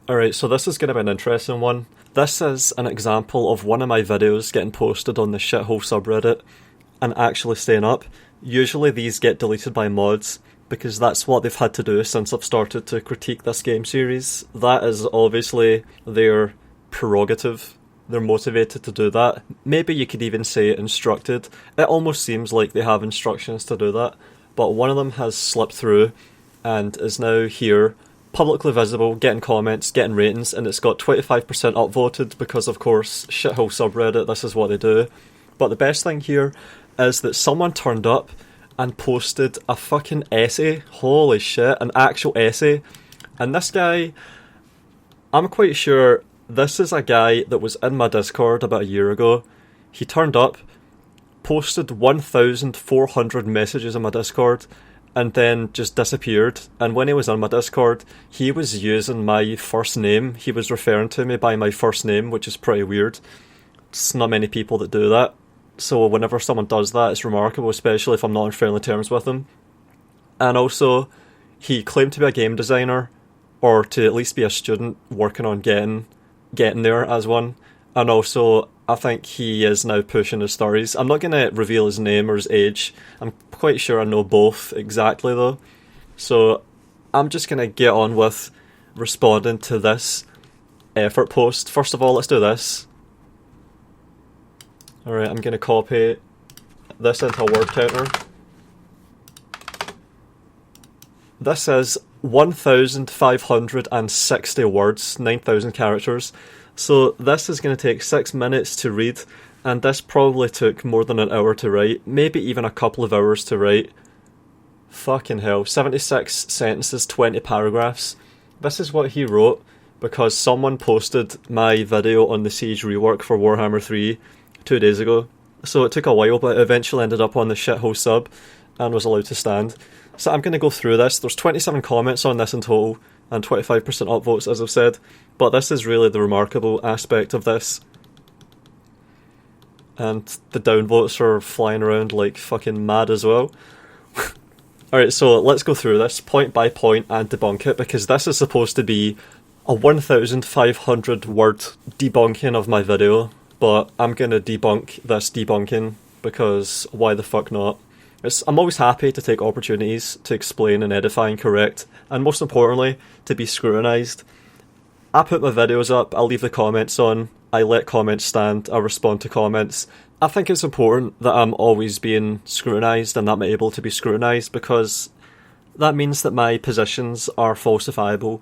Alright, so this is going to be an interesting one. This is an example of one of my videos getting posted on the shithole subreddit and actually staying up. Usually these get deleted by mods because that's what they've had to do since I've started to critique this game series. That is obviously their prerogative. They're motivated to do that. Maybe you could even say instructed. It almost seems like they have instructions to do that, but one of them has slipped through and is now here, publicly visible, getting comments, getting ratings, and it's got 25% upvoted because, of course, shithole subreddit, this is what they do. But the best thing here is that someone turned up and posted a fucking essay. Holy shit, an actual essay. And this guy, I'm quite sure this is a guy that was in my Discord about a year ago. He turned up, posted 1,400 messages in my Discord, and then just disappeared. And when he was on my Discord, he was using my first name. He was referring to me by my first name, which is pretty weird. It's not many people that do that. So whenever someone does that, it's remarkable, especially if I'm not on friendly terms with them. And also, he claimed to be a game designer, or to at least be a student working on getting there as one. And also, I think he is now pushing his stories. I'm not going to reveal his name or his age. I'm quite sure I know both exactly though. So I'm just going to get on with responding to this effort post. First of all, let's do this. Alright, I'm going to copy this into a word counter. This is 1,560 words, 9,000 characters. So this is going to take 6 minutes to read, and this probably took more than an hour to write, maybe even a couple of hours to write. Fucking hell, 76 sentences, 20 paragraphs. This is what he wrote because someone posted my video on the Siege rework for Warhammer 3 2 days ago. So it took a while, but it eventually ended up on the shithole sub and was allowed to stand. So I'm going to go through this. There's 27 comments on this in total and 25% upvotes, as I've said. But this is really the remarkable aspect of this. And the downvotes are flying around like fucking mad as well. Alright, so let's go through this point by point and debunk it, because this is supposed to be a 1,500 word debunking of my video. But I'm going to debunk this debunking, because why the fuck not? I'm always happy to take opportunities to explain and edify and correct, and most importantly, to be scrutinised. I put my videos up, I leave the comments on, I let comments stand, I respond to comments. I think it's important that I'm always being scrutinised and that I'm able to be scrutinised, because that means that my positions are falsifiable.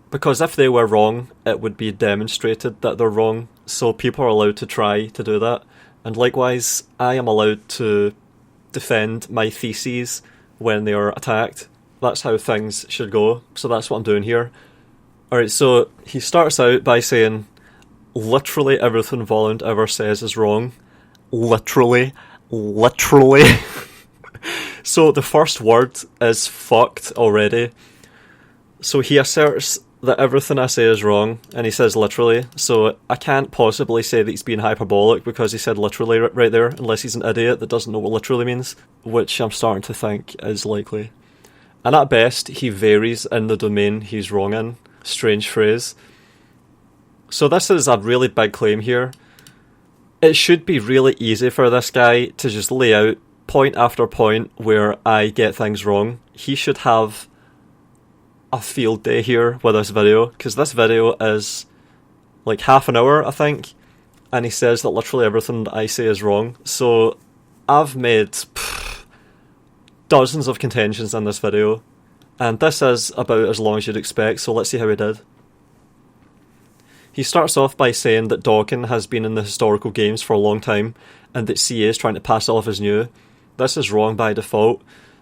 Because if they were wrong, it would be demonstrated that they're wrong, so people are allowed to try to do that. And likewise, I am allowed to defend my theses when they are attacked. That's how things should go, so that's what I'm doing here. Alright, so he starts out by saying, literally everything Volund ever says is wrong. Literally. So the first word is fucked already. So he asserts that everything I say is wrong, and he says literally, so I can't possibly say that he's being hyperbolic because he said literally right there, unless he's an idiot that doesn't know what literally means, which I'm starting to think is likely. And at best, he varies in the domain he's wrong in. Strange phrase. So this is a really big claim here. It should be really easy for this guy to just lay out point after point where I get things wrong. He should have a field day here with this video, because this video is like half an hour, I think, and he says that literally everything I say is wrong. So I've made dozens of contentions in this video, and this is about as long as you'd expect, so let's see how he did. He starts off by saying that docking has been in the historical games for a long time, and that CA is trying to pass it off as new. This is wrong by default.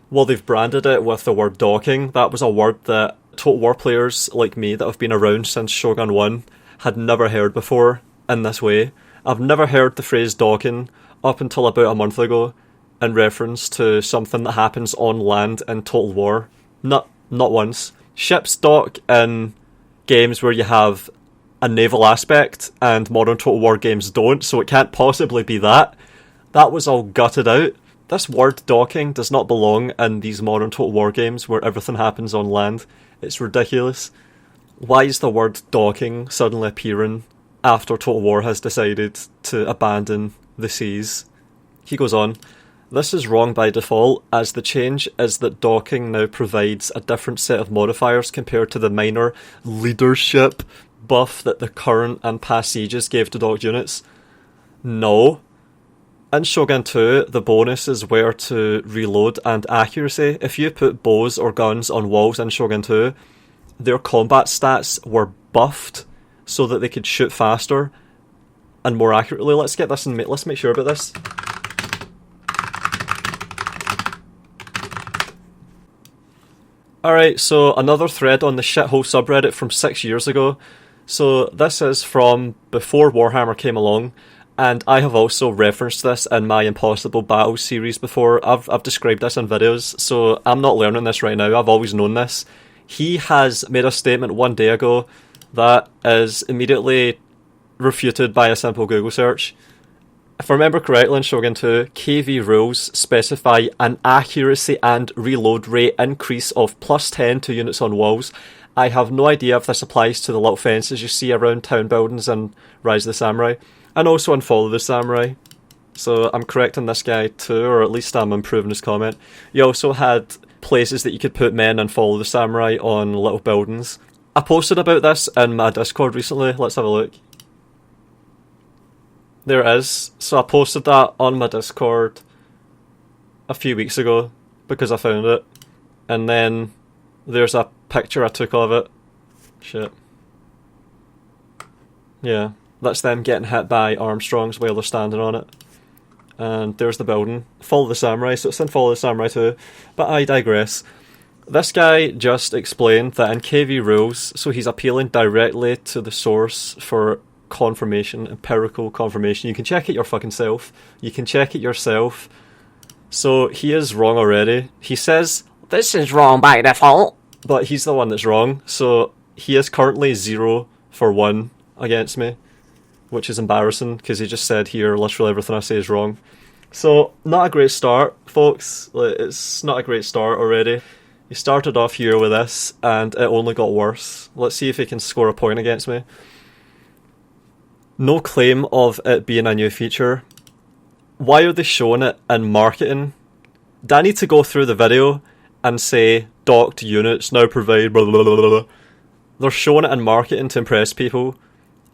Well, they've branded it with the word docking. That was a word that Total War players like me that have been around since Shogun 1 had never heard before in this way. I've never heard the phrase docking up until about a month ago in reference to something that happens on land in Total War. Not once. Ships dock in games where you have a naval aspect, and modern Total War games don't, so it can't possibly be that. That was all gutted out. This word docking does not belong in these modern Total War games where everything happens on land. It's ridiculous. Why is the word docking suddenly appearing after Total War has decided to abandon the seas? He goes on, this is wrong by default, as the change is that docking now provides a different set of modifiers compared to the minor leadership buff that the current and past sieges gave to docked units. No. In Shogun 2, the bonuses were to reload and accuracy. If you put bows or guns on walls in Shogun 2, their combat stats were buffed so that they could shoot faster and more accurately. Let's get this and let's make sure about this. Alright, so another thread on the shithole subreddit from 6 years ago. So this is from before Warhammer came along. And I have also referenced this in my Impossible Battles series before. I've described this in videos, so I'm not learning this right now. I've always known this. He has made a statement 1 day ago that is immediately refuted by a simple Google search. If I remember correctly, in Shogun 2, KV rules specify an accuracy and reload rate increase of +10 to units on walls. I have no idea if this applies to the little fences you see around town buildings in Rise of the Samurai. And also in Fall of the Samurai. So I'm correcting this guy too, or at least I'm improving his comment. You also had places that you could put men in Fall of the Samurai on little buildings. I posted about this in my Discord recently. Let's have a look. There it is. So I posted that on my Discord a few weeks ago because I found it. And then there's a picture I took of it. Shit. Yeah. That's them getting hit by Armstrongs while they're standing on it. And there's the building. Fall of the Samurai, so it's in Fall of the Samurai too. But I digress. This guy just explained that in KV rules, so he's appealing directly to the source for confirmation, empirical confirmation. You can check it your fucking self. You can check it yourself. So he is wrong already. He says, this is wrong by default. But he's the one that's wrong. So he is currently 0 for 1 against me. Which is embarrassing, because he just said here literally everything I say is wrong. So, not a great start, folks. It's not a great start already. He started off here with this, and it only got worse. Let's see if he can score a point against me. No claim of it being a new feature. Why are they showing it in marketing? Do I need to go through the video and say, docked units now provide blah blah blah blah? They're showing it in marketing to impress people.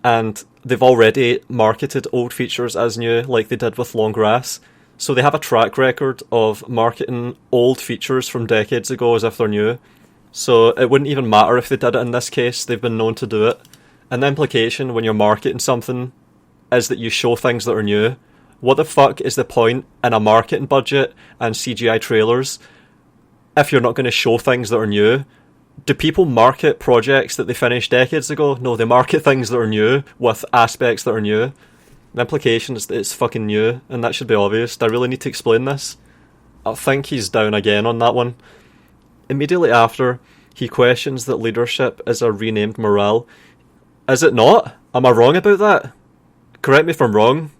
And they've already marketed old features as new, like they did with Long Grass. So they have a track record of marketing old features from decades ago as if they're new. So it wouldn't even matter if they did it in this case, they've been known to do it. And the implication when you're marketing something is that you show things that are new. What the fuck is the point in a marketing budget and CGI trailers if you're not going to show things that are new? Do people market projects that they finished decades ago? No, they market things that are new with aspects that are new. The implication is that it's fucking new, and that should be obvious. Do I really need to explain this? I think he's down again on that one. Immediately after, he questions that leadership is a renamed morale. Is it not? Am I wrong about that? Correct me if I'm wrong.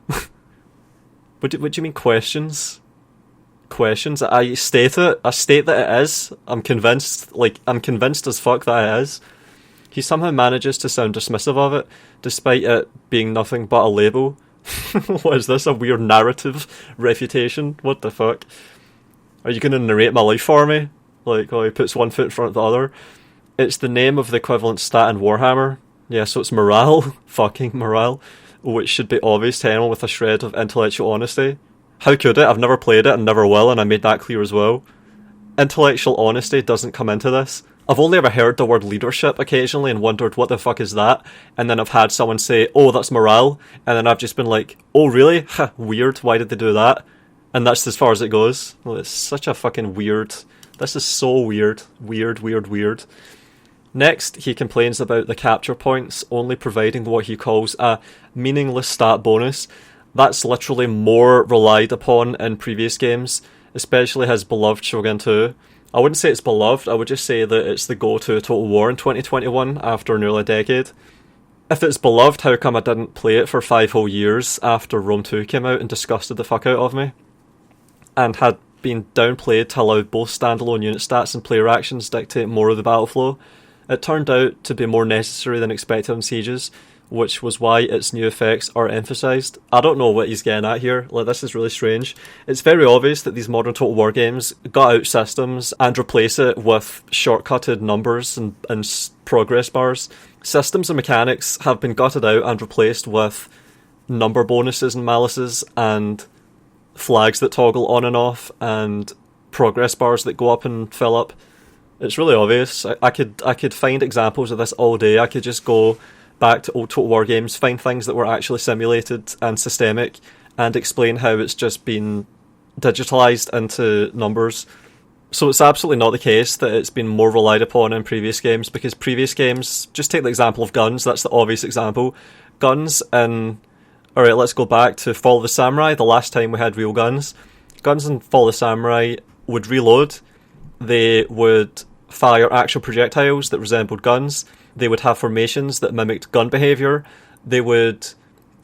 What do you mean questions? Questions? I state it. I state that it is. I'm convinced as fuck that it is. He somehow manages to sound dismissive of it, despite it being nothing but a label. What is this? A weird narrative refutation? What the fuck? Are you going to narrate my life for me? Like, oh, he puts one foot in front of the other. It's the name of the equivalent stat in Warhammer. Yeah, so it's morale. Fucking morale. Which should be obvious to anyone with a shred of intellectual honesty. How could it? I've never played it and never will, and I made that clear as well. Intellectual honesty doesn't come into this. I've only ever heard the word leadership occasionally and wondered what the fuck is that, and then I've had someone say, oh, that's morale, and then I've just been like, oh really? Weird, why did they do that? And that's as far as it goes. Well, it's such a fucking weird... This is so weird. Weird. Next, he complains about the capture points only providing what he calls a meaningless stat bonus. That's literally more relied upon in previous games, especially his beloved Shogun 2. I wouldn't say it's beloved, I would just say that it's the go-to Total War in 2021 after nearly a decade. If it's beloved, how come I didn't play it for 5 whole years after Rome 2 came out and disgusted the fuck out of me? And had been downplayed to allow both standalone unit stats and player actions dictate more of the battle flow. It turned out to be more necessary than expected on sieges, which was why its new effects are emphasised. I don't know what he's getting at here. Like, this is really strange. It's very obvious that these modern Total War games got out systems and replace it with shortcutted numbers and progress bars. Systems and mechanics have been gutted out and replaced with number bonuses and malices and flags that toggle on and off and progress bars that go up and fill up. It's really obvious. I could find examples of this all day. I could just go back to old Total War games, find things that were actually simulated and systemic, and explain how it's just been digitalised into numbers. So it's absolutely not the case that it's been more relied upon in previous games, because previous games, just take the example of guns, that's the obvious example. Guns in... Alright, let's go back to Fall of the Samurai, the last time we had real guns. Guns in Fall of the Samurai would reload, they would fire actual projectiles that resembled guns, they would have formations that mimicked gun behaviour, they would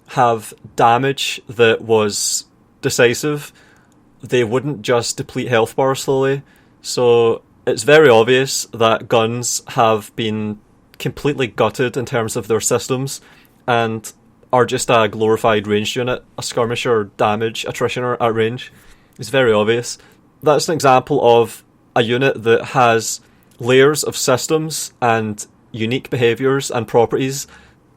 have damage that was decisive, they wouldn't just deplete health bars slowly. So it's very obvious that guns have been completely gutted in terms of their systems and are just a glorified ranged unit, a skirmisher, damage, attritioner at range. It's very obvious. That's an example of a unit that has layers of systems and unique behaviours and properties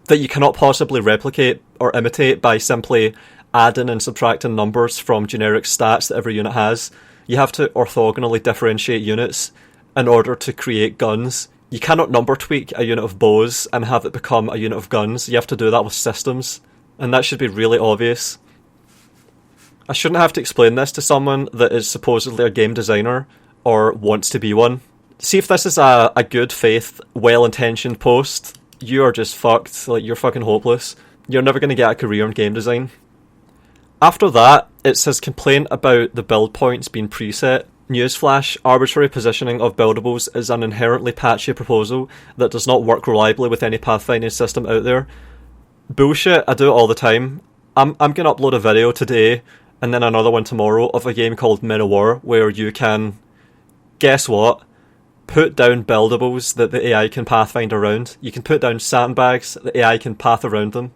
that you cannot possibly replicate or imitate by simply adding and subtracting numbers from generic stats that every unit has. You have to orthogonally differentiate units in order to create guns. You cannot number tweak a unit of bows and have it become a unit of guns. You have to do that with systems, and that should be really obvious. I shouldn't have to explain this to someone that is supposedly a game designer or wants to be one. See if this is a good faith, well-intentioned post. You are just fucked. Like, you're fucking hopeless. You're never going to get a career in game design. After that, it's his complaint about the build points being preset. Newsflash, arbitrary positioning of buildables is an inherently patchy proposal that does not work reliably with any pathfinding system out there. Bullshit, I do it all the time. I'm going to upload a video today and then another one tomorrow of a game called Men of War where you can, guess what, put down buildables that the AI can pathfind around. You can put down sandbags, the AI can path around them.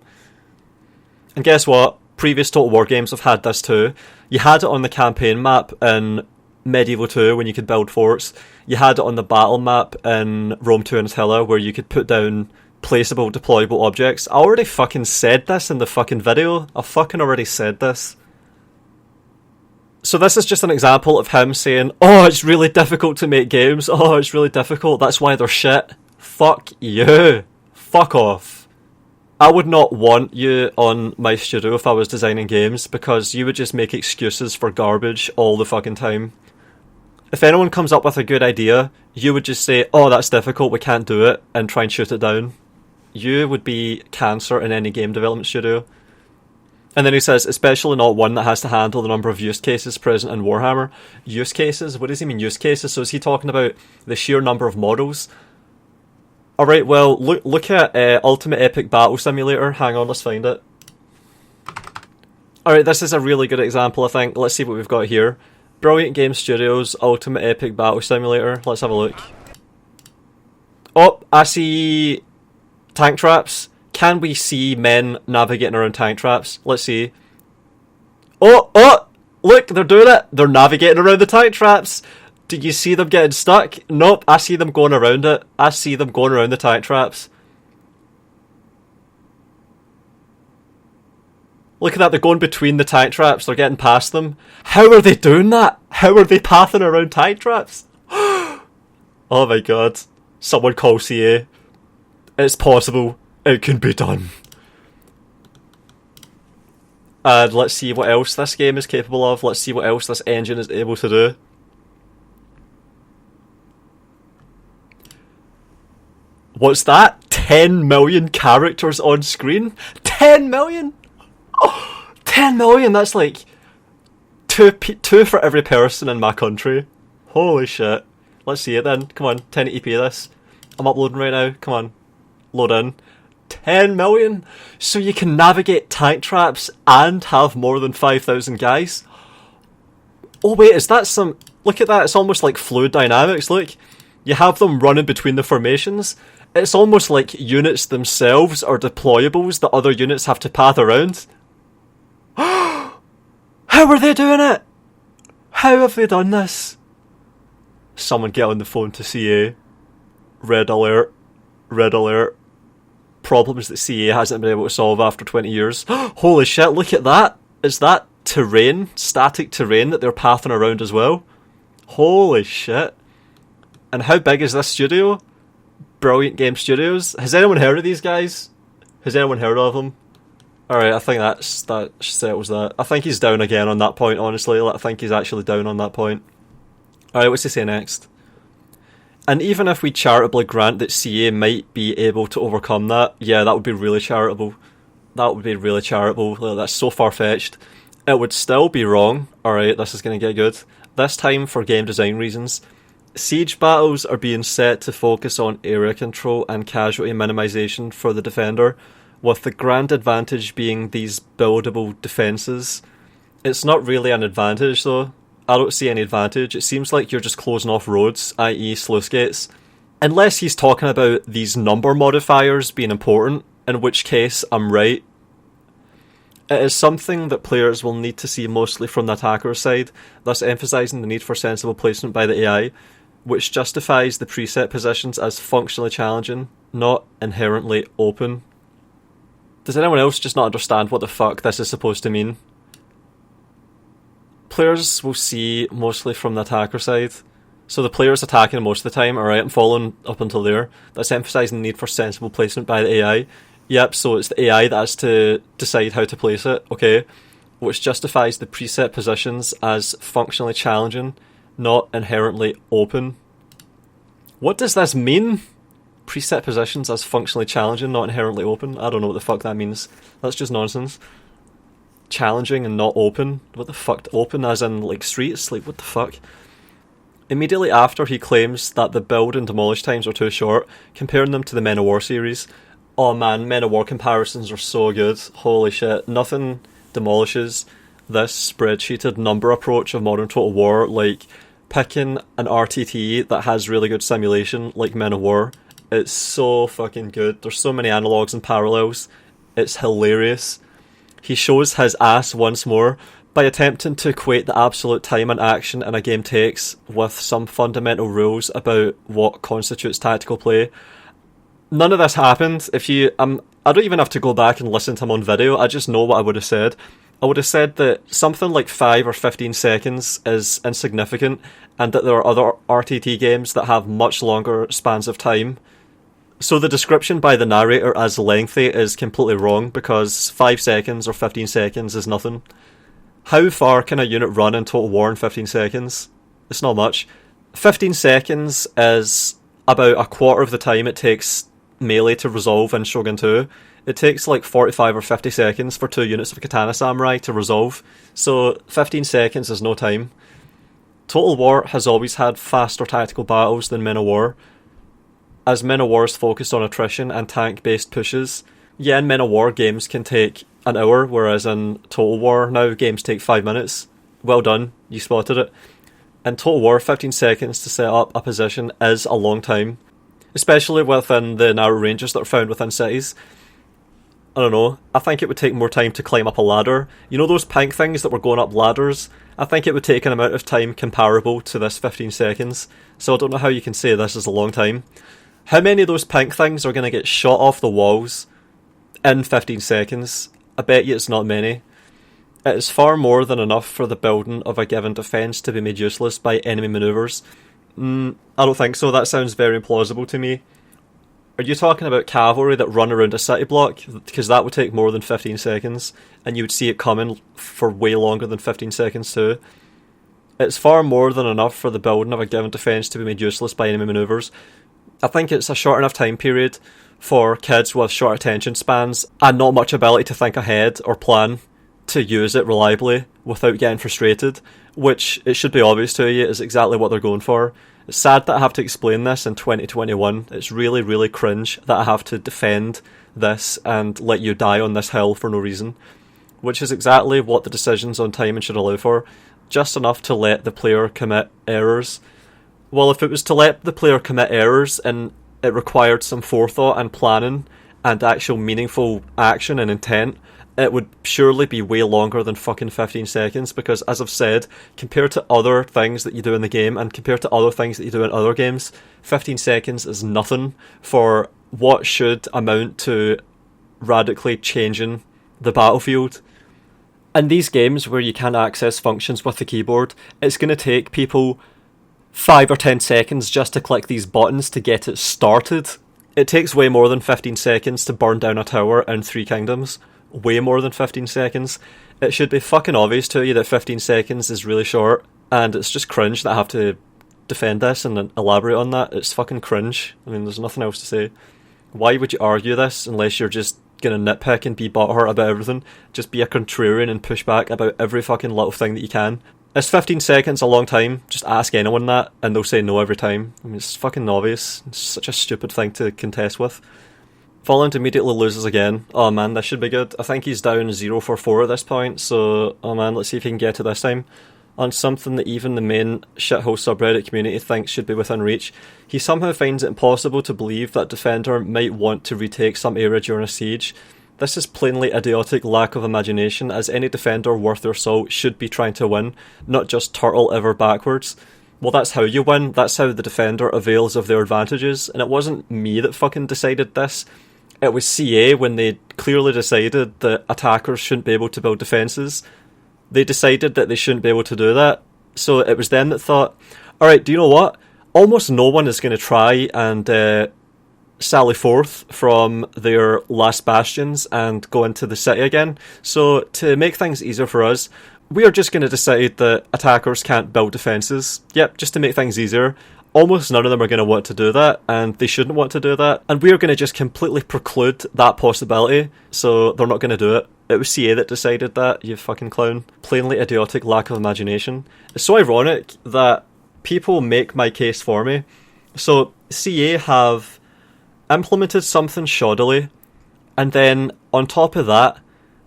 And guess what? Previous Total War games have had this too. You had it on the campaign map in Medieval 2 when you could build forts. You had it on the battle map in Rome 2 and Attila where you could put down placeable, deployable objects. I already fucking said this in the fucking video. I fucking already said this. So this is just an example of him saying, oh, it's really difficult to make games. Oh, it's really difficult. That's why they're shit. Fuck you. Fuck off. I would not want you on my studio if I was designing games because you would just make excuses for garbage all the fucking time. If anyone comes up with a good idea, you would just say, oh, that's difficult, we can't do it, and try and shoot it down. You would be cancer in any game development studio. And then he says, especially not one that has to handle the number of use cases present in Warhammer. Use cases? What does he mean, use cases? So is he talking about the sheer number of models? Alright, well, look at Ultimate Epic Battle Simulator. Hang on, let's find it. Alright, this is a really good example, I think. Let's see what we've got here. Brilliant Game Studios, Ultimate Epic Battle Simulator. Let's have a look. Oh, I see tank traps. Can we see men navigating around tank traps? Let's see. Oh! Look, they're doing it! They're navigating around the tank traps! Do you see them getting stuck? Nope, I see them going around it. I see them going around the tank traps. Look at that, they're going between the tank traps, they're getting past them. How are they doing that? How are they pathing around tank traps? Oh my god. Someone call CA. It's possible. It can be done. And let's see what else this game is capable of. Let's see what else this engine is able to do. What's that? 10 million characters on screen? 10 million? Oh, 10 million, that's like two for every person in my country. Holy shit. Let's see it then. Come on, 1080p this. I'm uploading right now. Come on. Load in. 10 million? So you can navigate tank traps and have more than 5,000 guys? Oh wait, is that some... Look at that, it's almost like fluid dynamics, look. You have them running between the formations. It's almost like units themselves are deployables that other units have to path around. How are they doing it? How have they done this? Someone get on the phone to CA. Red alert. Red alert. Problems that CA hasn't been able to solve after 20 years. Holy shit, look at that. Is that terrain? Static terrain that they're pathing around as well? Holy shit. And how big is this studio? Brilliant Game Studios. Has anyone heard of these guys? Has anyone heard of them? Alright, I think that settles that. I think he's down again on that point, honestly. I think he's actually down on that point. Alright, what's he say next? And even if we charitably grant that CA might be able to overcome that, yeah, that would be really charitable. That would be really charitable. That's so far-fetched. It would still be wrong. Alright, this is going to get good. This time, for game design reasons, siege battles are being set to focus on area control and casualty minimization for the defender, with the grand advantage being these buildable defences. It's not really an advantage though. I don't see any advantage. It seems like you're just closing off roads, i.e. sluice gates. Unless he's talking about these number modifiers being important, in which case I'm right. It is something that players will need to see mostly from the attacker's side, thus emphasising the need for sensible placement by the AI, which justifies the preset positions as functionally challenging, not inherently open. Does anyone else just not understand what the fuck this is supposed to mean? Players will see mostly from the attacker side. So the player's attacking most of the time, alright, I'm following up until there. That's emphasising the need for sensible placement by the AI. Yep, so it's the AI that has to decide how to place it, okay. Which justifies the preset positions as functionally challenging, not inherently open. What does this mean? Preset positions as functionally challenging, not inherently open? I don't know what the fuck that means. That's just nonsense. Challenging and not open? What the fuck? Open as in, like, streets? Like, what the fuck? Immediately after, he claims that the build and demolish times are too short, comparing them to the Men of War series. Oh man, Men of War comparisons are so good. Holy shit. Nothing demolishes this spreadsheeted number approach of modern Total War, like picking an RTT that has really good simulation, like Men of War. It's so fucking good. There's so many analogues and parallels. It's hilarious. He shows his ass once more by attempting to equate the absolute time and action in a game takes with some fundamental rules about what constitutes tactical play. None of this happened. If you, I don't even have to go back and listen to him on video. I just know what I would have said. I would have said that something like 5 or 15 seconds is insignificant, and that there are other RTT games that have much longer spans of time. So the description by the narrator as lengthy is completely wrong, because 5 seconds or 15 seconds is nothing. How far can a unit run in Total War in 15 seconds? It's not much. 15 seconds is about a quarter of the time it takes melee to resolve in Shogun 2. It takes like 45 or 50 seconds for 2 units of Katana Samurai to resolve, so 15 seconds is no time. Total War has always had faster tactical battles than Men of War, as Men of War is focused on attrition and tank-based pushes. Yeah, in Men of War, games can take an hour, whereas in Total War now, games take 5 minutes. Well done, you spotted it. In Total War, 15 seconds to set up a position is a long time, especially within the narrow ranges that are found within cities. I don't know, I think it would take more time to climb up a ladder. You know those pink things that were going up ladders? I think it would take an amount of time comparable to this 15 seconds, so I don't know how you can say this is a long time. How many of those pink things are going to get shot off the walls in 15 seconds? I bet you it's not many. It is far more than enough for the building of a given defence to be made useless by enemy manoeuvres. I don't think so, that sounds very implausible to me. Are you talking about cavalry that run around a city block? Because that would take more than 15 seconds, and you would see it coming for way longer than 15 seconds too. It's far more than enough for the building of a given defence to be made useless by enemy manoeuvres. I think it's a short enough time period for kids with short attention spans and not much ability to think ahead or plan to use it reliably without getting frustrated, which, it should be obvious to you, is exactly what they're going for. It's sad that I have to explain this in 2021. It's really, really cringe that I have to defend this and let you die on this hill for no reason, which is exactly what the decisions on timing should allow for, just enough to let the player commit errors. Well, if it was to let the player commit errors and it required some forethought and planning and actual meaningful action and intent, it would surely be way longer than fucking 15 seconds, because as I've said, compared to other things that you do in the game and compared to other things that you do in other games, 15 seconds is nothing for what should amount to radically changing the battlefield. In these games where you can't access functions with the keyboard, it's going to take people 5 or 10 seconds just to click these buttons to get it started. It takes way more than 15 seconds to burn down a tower in Three Kingdoms. Way more than 15 seconds. It should be fucking obvious to you that 15 seconds is really short, and it's just cringe that I have to defend this and elaborate on that. It's fucking cringe. I mean, there's nothing else to say. Why would you argue this unless you're just gonna nitpick and be butthurt about everything? Just be a contrarian and push back about every fucking little thing that you can. Is 15 seconds a long time? Just ask anyone that and they'll say no every time. I mean, it's fucking obvious. It's such a stupid thing to contest with. Volland immediately loses again. Oh man, this should be good. I think he's down 0 for 4 at this point, so oh man, let's see if he can get it this time. On something that even the main shithole subreddit community thinks should be within reach, he somehow finds it impossible to believe that Defender might want to retake some area during a siege. This is plainly idiotic lack of imagination, as any defender worth their salt should be trying to win, not just turtle ever backwards. Well, that's how you win. That's how the defender avails of their advantages, and it wasn't me that fucking decided this. It was CA when they clearly decided that attackers shouldn't be able to build defences. They decided that they shouldn't be able to do that. So it was them that thought, alright, do you know what? Almost no one is going to try and sally forth from their last bastions and go into the city again. So to make things easier for us, we are just going to decide that attackers can't build defences. Yep, just to make things easier. Almost none of them are going to want to do that, and they shouldn't want to do that. And we're going to just completely preclude that possibility, so they're not going to do it. It was CA that decided that, you fucking clown. Plainly idiotic lack of imagination. It's so ironic that people make my case for me. So CA have implemented something shoddily, and then on top of that,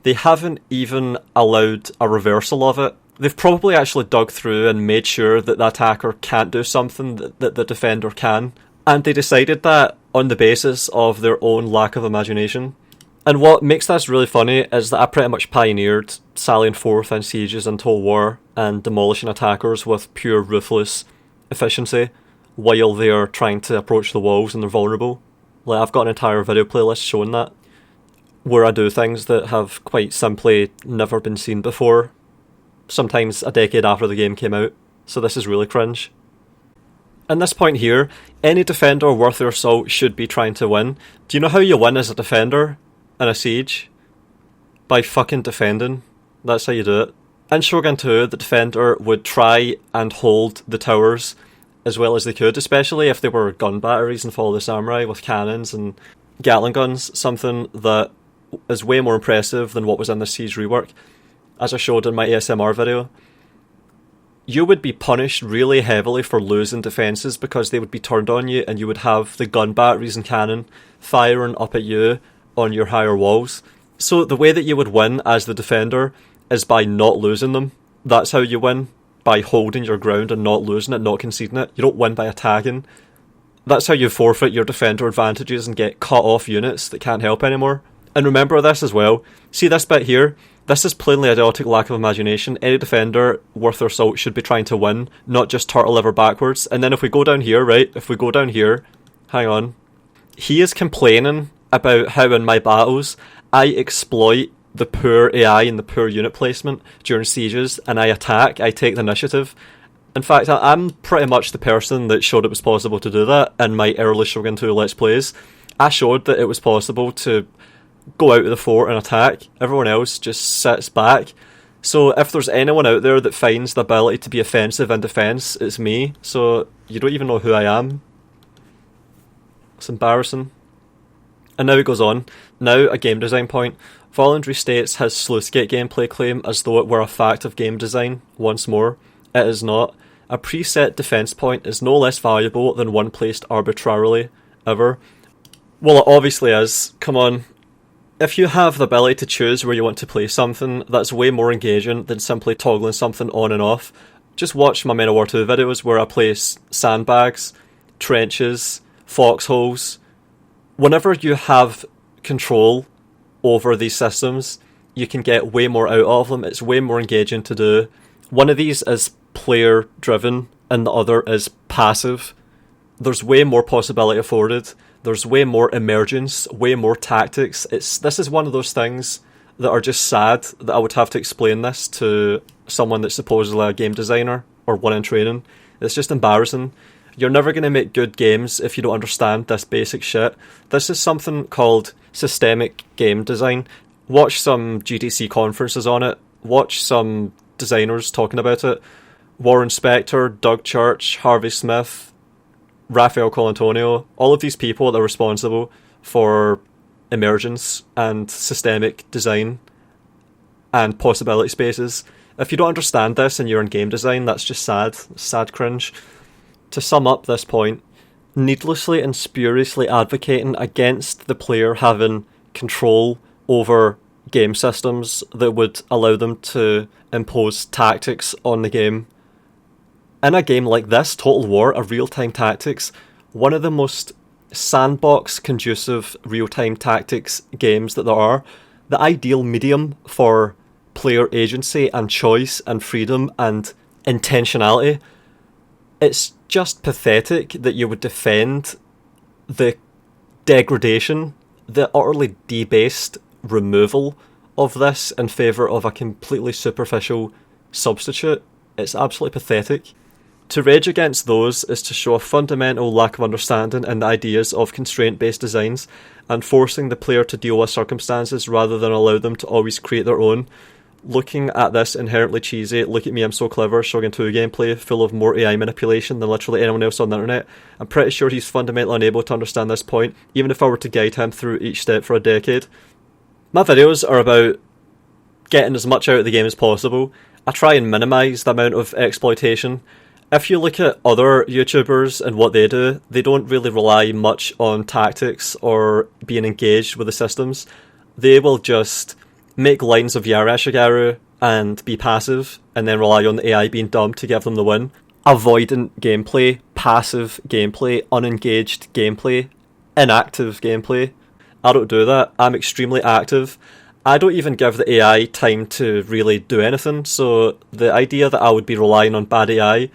they haven't even allowed a reversal of it. They've probably actually dug through and made sure that the attacker can't do something that the defender can. And they decided that on the basis of their own lack of imagination. And what makes this really funny is that I pretty much pioneered sallying forth in sieges and Total War and demolishing attackers with pure ruthless efficiency while they are trying to approach the walls and they're vulnerable. Like, I've got an entire video playlist showing that, where I do things that have quite simply never been seen before. Sometimes a decade after the game came out, so this is really cringe. At this point here, any defender worth their salt should be trying to win. Do you know how you win as a defender in a siege? By fucking defending. That's how you do it. In Shogun 2, the defender would try and hold the towers as well as they could, especially if they were gun batteries and Follow the Samurai with cannons and Gatling guns, something that is way more impressive than what was in the siege rework. As I showed in my ASMR video, you would be punished really heavily for losing defences because they would be turned on you and you would have the gun batteries and cannon firing up at you on your higher walls. So the way that you would win as the defender is by not losing them. That's how you win, by holding your ground and not losing it, not conceding it. You don't win by attacking. That's how you forfeit your defender advantages and get cut off units that can't help anymore. And remember this as well. See this bit here? This is plainly idiotic lack of imagination. Any defender worth their salt should be trying to win, not just turtle ever backwards. And then if we go down here, right? If we go down here, hang on. He is complaining about how in my battles I exploit the poor AI and the poor unit placement during sieges, and I attack, I take the initiative. In fact, I'm pretty much the person that showed it was possible to do that in my early Shogun 2 Let's Plays. I showed that it was possible to go out of the fort and attack. Everyone else just sits back. So if there's anyone out there that finds the ability to be offensive in defence, it's me. So you don't even know who I am. It's embarrassing. And now it goes on. Now a game design point. Volland restates his Sluicegate gameplay claim as though it were a fact of game design. Once more, it is not. A preset defence point is no less valuable than one placed arbitrarily, ever. Well, it obviously is. Come on. If you have the ability to choose where you want to place something, that's way more engaging than simply toggling something on and off. Just watch my Men of War 2 videos where I place sandbags, trenches, foxholes. Whenever you have control over these systems, you can get way more out of them. It's way more engaging to do. One of these is player driven and the other is passive. There's way more possibility afforded. There's way more emergence, way more tactics. This is one of those things that are just sad that I would have to explain this to someone that's supposedly a game designer or one in training. It's just embarrassing. You're never going to make good games if you don't understand this basic shit. This is something called systemic game design. Watch some GDC conferences on it. Watch some designers talking about it. Warren Spector, Doug Church, Harvey Smith, Raphael Colantonio, all of these people that are responsible for emergence and systemic design and possibility spaces. If you don't understand this and you're in game design, that's just sad cringe. To sum up this point, needlessly and spuriously advocating against the player having control over game systems that would allow them to impose tactics on the game. In a game like this, Total War, a real-time tactics, one of the most sandbox-conducive real-time tactics games that there are, the ideal medium for player agency and choice and freedom and intentionality. It's just pathetic that you would defend the degradation, the utterly debased removal of this in favour of a completely superficial substitute. It's absolutely pathetic. To rage against those is to show a fundamental lack of understanding in the ideas of constraint-based designs and forcing the player to deal with circumstances rather than allow them to always create their own. Looking at this inherently cheesy, look at me, I'm so clever, Shogun 2 gameplay full of more AI manipulation than literally anyone else on the internet. I'm pretty sure he's fundamentally unable to understand this point, even if I were to guide him through each step for a decade. My videos are about getting as much out of the game as possible. I try and minimise the amount of exploitation. If you look at other YouTubers and what they do, they don't really rely much on tactics or being engaged with the systems. They will just make lines of Yara Shigaru and be passive, and then rely on the AI being dumb to give them the win. Avoidant gameplay, passive gameplay, unengaged gameplay, inactive gameplay. I don't do that. I'm extremely active. I don't even give the AI time to really do anything, so the idea that I would be relying on bad AI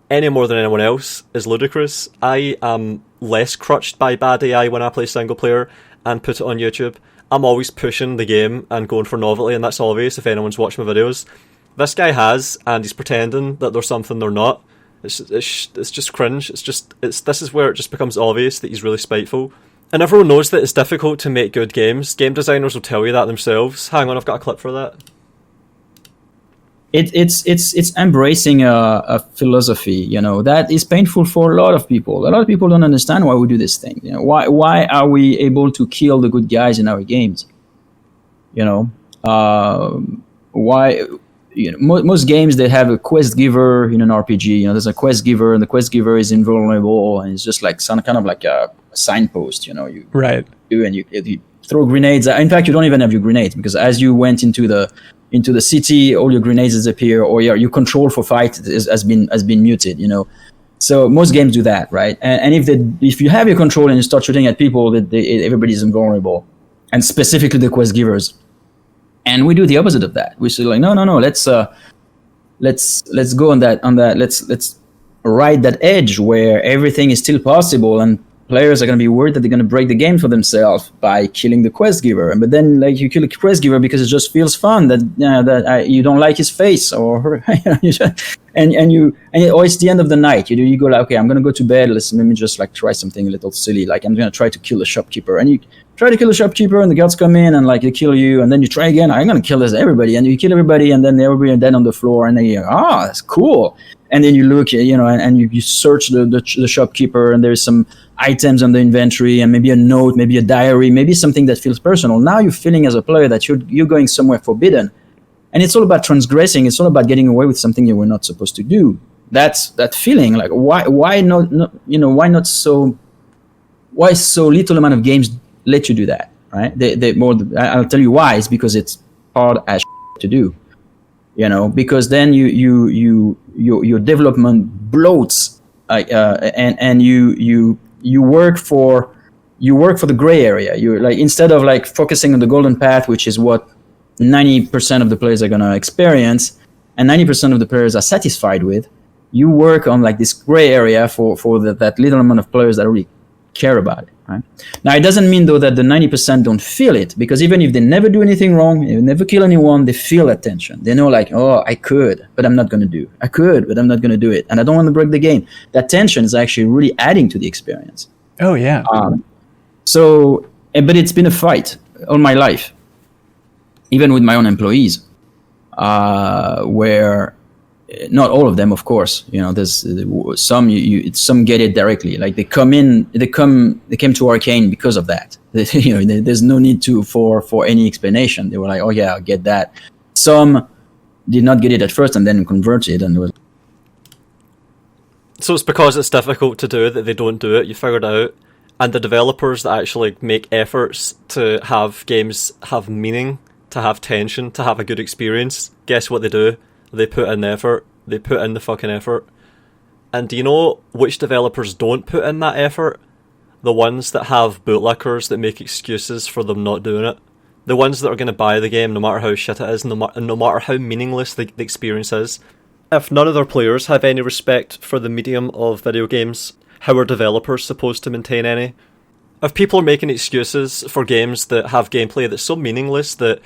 any more than anyone else is ludicrous. I am less crutched by bad AI when I play single player and put it on YouTube. I'm always pushing the game and going for novelty, and that's obvious if anyone's watched my videos. This guy has, and he's pretending that there's something they're not. It's just cringe. This is where it just becomes obvious that he's really spiteful. And everyone knows that it's difficult to make good games. Game designers will tell you that themselves. Hang on, I've got a clip for that. It's embracing a philosophy, that is painful for a lot of people. A lot of people don't understand why we do this thing. Why are we able to kill the good guys in our games? Why? Most games, they have a quest giver in an RPG. There's a quest giver, and the quest giver is invulnerable, and it's just like some kind of like a signpost. You right. And you throw grenades. In fact, you don't even have your grenades, because as you went into the city, all your grenades disappear, or your control for fight has been muted. So most games do that, right? And if you have your control and you start shooting at people, everybody's invulnerable, and specifically the quest givers. And we do the opposite of that. We say like, no, let's go on that. Let's ride that edge where everything is still possible, and players are going to be worried that they're going to break the game for themselves by killing the quest giver. But then, like, you kill a quest giver because it just feels fun that you don't like his face, or her, or it's the end of the night. You go like, okay, I'm going to go to bed. Let me just like try something a little silly. Like, I'm going to try to kill the shopkeeper, and you try to kill the shopkeeper, and the guards come in and like they kill you, and then you try again. I'm going to kill everybody, and you kill everybody, and then everybody are dead on the floor, and then you go, that's cool. And then you look, and you search the shopkeeper, and there's some items on the inventory, and maybe a note, maybe a diary, maybe something that feels personal. Now you're feeling as a player that you're going somewhere forbidden, and it's all about transgressing. It's all about getting away with something you were not supposed to do. That's that feeling. Like why so little amount of games let you do that, right? I'll tell you why. It's because it's hard as to do. Because then you your development bloats, and you work for the gray area. You like, instead of like focusing on the golden path, which is what 90% of the players are gonna experience, and 90% of the players are satisfied with, you work on like this gray area for that little amount of players that really care about it. Right? Now, it doesn't mean though that the 90% don't feel it, because even if they never do anything wrong, they never kill anyone, they feel that tension. They know like, oh, I could, but I'm not going to do. I could, but I'm not going to do it, and I don't want to break the game. That tension is actually really adding to the experience. Oh yeah. But it's been a fight all my life, even with my own employees, where. Not all of them, of course. You know, there's some some get it directly. Like they came to Arcane because of that. You know, there's no need for any explanation. They were like, oh yeah, I get that. Some did not get it at first and then converted, and was. So it's because it's difficult to do that they don't do it. You figured it out, and the developers that actually make efforts to have games have meaning, to have tension, to have a good experience. Guess what they do? They put in the effort. They put in the fucking effort. And do you know which developers don't put in that effort? The ones that have bootlickers that make excuses for them not doing it. The ones that are going to buy the game no matter how shit it is, no matter how meaningless the experience is. If none of their players have any respect for the medium of video games, how are developers supposed to maintain any? If people are making excuses for games that have gameplay that's so meaningless that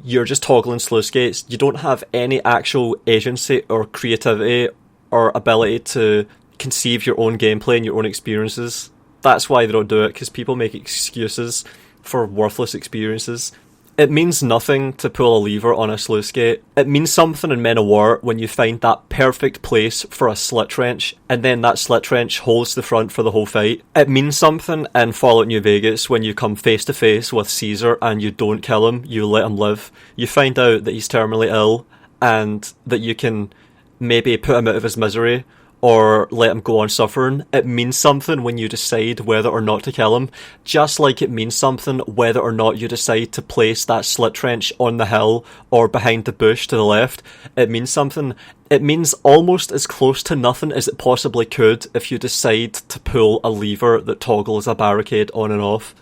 you're just toggling sluice skates, you don't have any actual agency or creativity or ability to conceive your own gameplay and your own experiences. That's why they don't do it, because people make excuses for worthless experiences. It means nothing to pull a lever on a sluice skate. It means something in Men of War when you find that perfect place for a slit trench, and then that slit trench holds the front for the whole fight. It means something in Fallout New Vegas when you come face to face with Caesar and you don't kill him, you let him live. You find out that he's terminally ill and that you can maybe put him out of his misery or let him go on suffering. It means something when you decide whether or not to kill him, just like it means something whether or not you decide to place that slit trench on the hill or behind the bush to the left. It means something. It means almost as close to nothing as it possibly could if you decide to pull a lever that toggles a barricade on and off.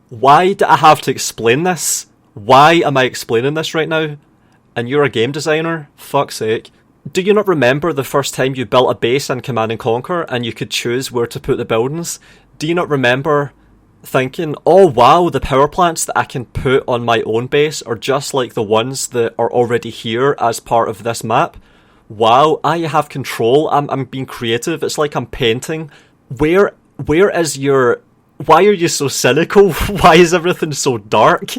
Why do I have to explain this? Why am I explaining this right now? And you're a game designer? Fuck's sake. Do you not remember the first time you built a base in Command & Conquer and you could choose where to put the buildings? Do you not remember thinking, oh wow, the power plants that I can put on my own base are just like the ones that are already here as part of this map? Wow, I have control, I'm being creative, it's like I'm painting. Where is your... Why are you so cynical? Why is everything so dark?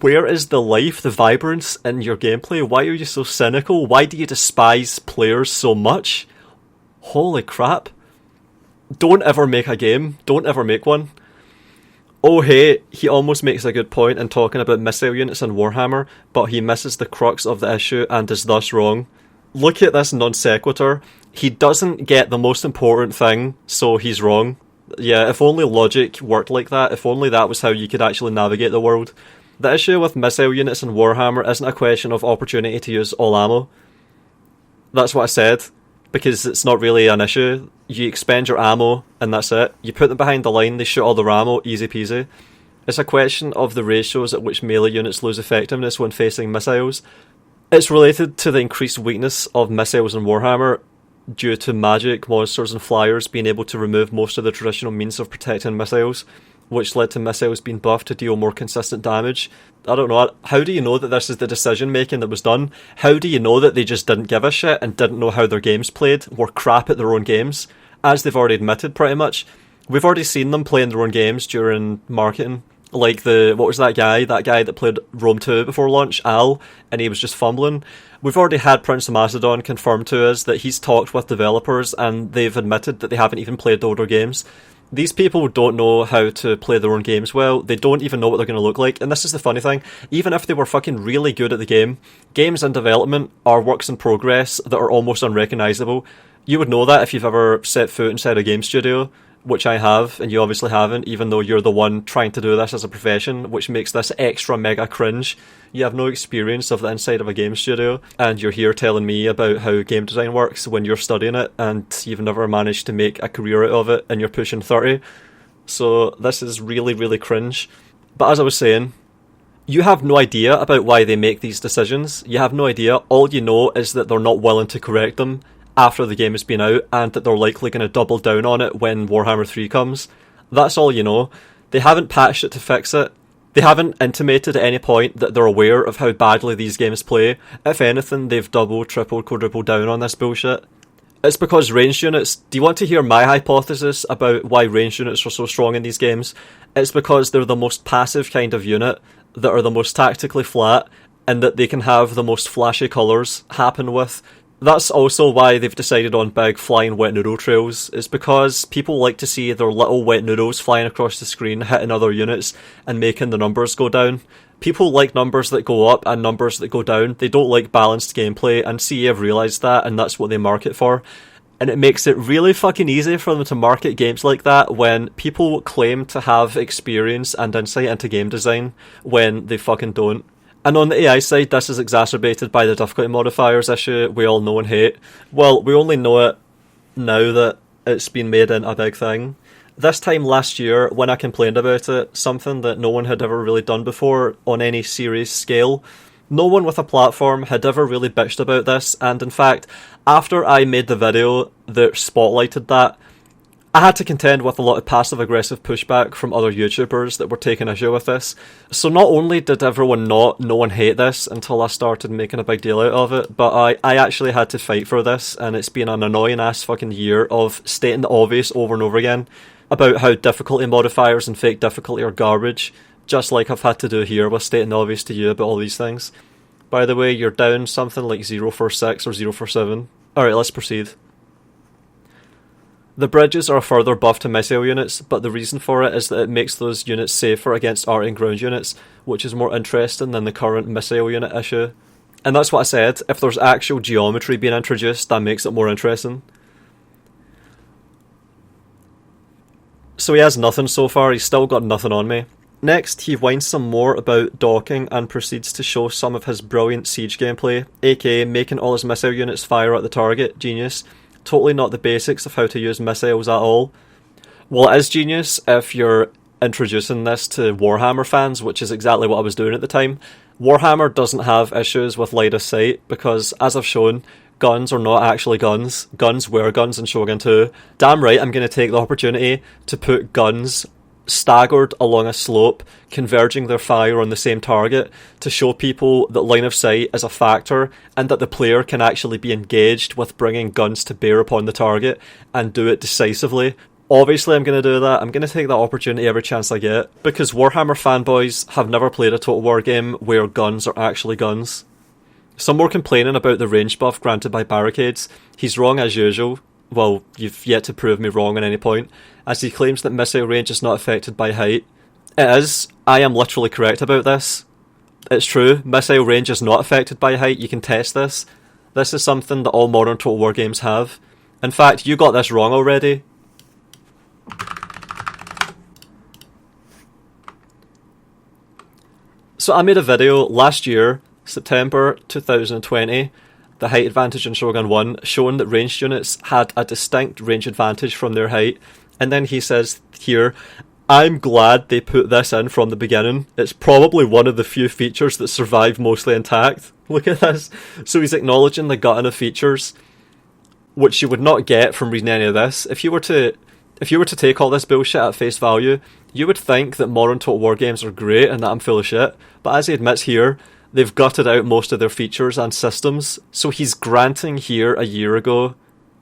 Where is the life, the vibrance in your gameplay? Why are you so cynical? Why do you despise players so much? Holy crap. Don't ever make a game. Don't ever make one. Oh hey, he almost makes a good point in talking about missile units in Warhammer, but he misses the crux of the issue and is thus wrong. Look at this non sequitur. He doesn't get the most important thing, so he's wrong. Yeah, if only logic worked like that, if only that was how you could actually navigate the world. The issue with missile units in Warhammer isn't a question of opportunity to use all ammo. That's what I said, because it's not really an issue. You expend your ammo, and that's it. You put them behind the line, they shoot all their ammo, easy peasy. It's a question of the ratios at which melee units lose effectiveness when facing missiles. It's related to the increased weakness of missiles in Warhammer, due to magic, monsters and flyers being able to remove most of the traditional means of protecting missiles, which led to missiles being buffed to deal more consistent damage. I don't know, how do you know that this is the decision making that was done? How do you know that they just didn't give a shit and didn't know how their games played, were crap at their own games? As they've already admitted pretty much. We've already seen them playing their own games during marketing. Like what was that guy that played Rome 2 before launch, Al, and he was just fumbling. We've already had Prince of Macedon confirm to us that he's talked with developers and they've admitted that they haven't even played the older games. These people don't know how to play their own games well, they don't even know what they're going to look like, and this is the funny thing, even if they were fucking really good at the game, games in development are works in progress that are almost unrecognisable. You would know that if you've ever set foot inside a game studio. which I have, and you obviously haven't, even though you're the one trying to do this as a profession, which makes this extra mega cringe. You have no experience of the inside of a game studio, and you're here telling me about how game design works when you're studying it, and you've never managed to make a career out of it, and you're pushing 30. So this is really, really cringe. But as I was saying, you have no idea about why they make these decisions. You have no idea. All you know is that they're not willing to correct them after the game has been out, and that they're likely going to double down on it when Warhammer 3 comes. That's all you know. They haven't patched it to fix it. They haven't intimated at any point that they're aware of how badly these games play. If anything, they've doubled, tripled, quadrupled down on this bullshit. It's because ranged units... Do you want to hear my hypothesis about why ranged units are so strong in these games? It's because they're the most passive kind of unit, that are the most tactically flat, and that they can have the most flashy colours happen with. That's also why they've decided on big flying wet noodle trails. It's because people like to see their little wet noodles flying across the screen, hitting other units, and making the numbers go down. People like numbers that go up and numbers that go down. They don't like balanced gameplay, and CE have realised that, and that's what they market for. And it makes it really fucking easy for them to market games like that when people claim to have experience and insight into game design when they fucking don't. And on the AI side, this is exacerbated by the difficulty modifiers issue we all know and hate. Well, we only know it now that it's been made into a big thing. This time last year, when I complained about it, something that no one had ever really done before on any serious scale, no one with a platform had ever really bitched about this, and in fact, after I made the video that spotlighted that, I had to contend with a lot of passive-aggressive pushback from other YouTubers that were taking issue with this. So not only did everyone not know and hate this until I started making a big deal out of it, but I actually had to fight for this, and it's been an annoying-ass fucking year of stating the obvious over and over again about how difficulty modifiers and fake difficulty are garbage, just like I've had to do here with stating the obvious to you about all these things. By the way, you're down something like 046 or 047. Alright, let's proceed. The bridges are a further buff to missile units, but the reason for it is that it makes those units safer against arty and ground units, which is more interesting than the current missile unit issue. And that's what I said, if there's actual geometry being introduced, that makes it more interesting. So he has nothing so far, he's still got nothing on me. Next, he whines some more about docking and proceeds to show some of his brilliant siege gameplay, aka making all his missile units fire at the target. Genius. Totally not the basics of how to use missiles at all. Well, it is genius if you're introducing this to Warhammer fans, which is exactly what I was doing at the time. Warhammer doesn't have issues with line of sight because, as I've shown, guns are not actually guns. Guns were guns in Shogun 2. Damn right, I'm going to take the opportunity to put guns staggered along a slope, converging their fire on the same target, to show people that line of sight is a factor and that the player can actually be engaged with bringing guns to bear upon the target and do it decisively. Obviously I'm going to do that. I'm going to take that opportunity every chance I get, because Warhammer fanboys have never played a Total War game where guns are actually guns. Some more complaining about the range buff granted by barricades. He's wrong as usual. Well, you've yet to prove me wrong at any point, as he claims that missile range is not affected by height. It is. I am literally correct about this. It's true, missile range is not affected by height, you can test this. This is something that all modern Total War games have. In fact, you got this wrong already. So I made a video last year, September 2020, the height advantage in Shogun 1, showing that ranged units had a distinct range advantage from their height, and then he says here, I'm glad they put this in from the beginning. It's probably one of the few features that survive mostly intact. Look at this. So he's acknowledging the gutting of features, which you would not get from reading any of this. If you were to take all this bullshit at face value, you would think that modern Total War games are great and that I'm full of shit, but as he admits here, they've gutted out most of their features and systems. So he's granting here a year ago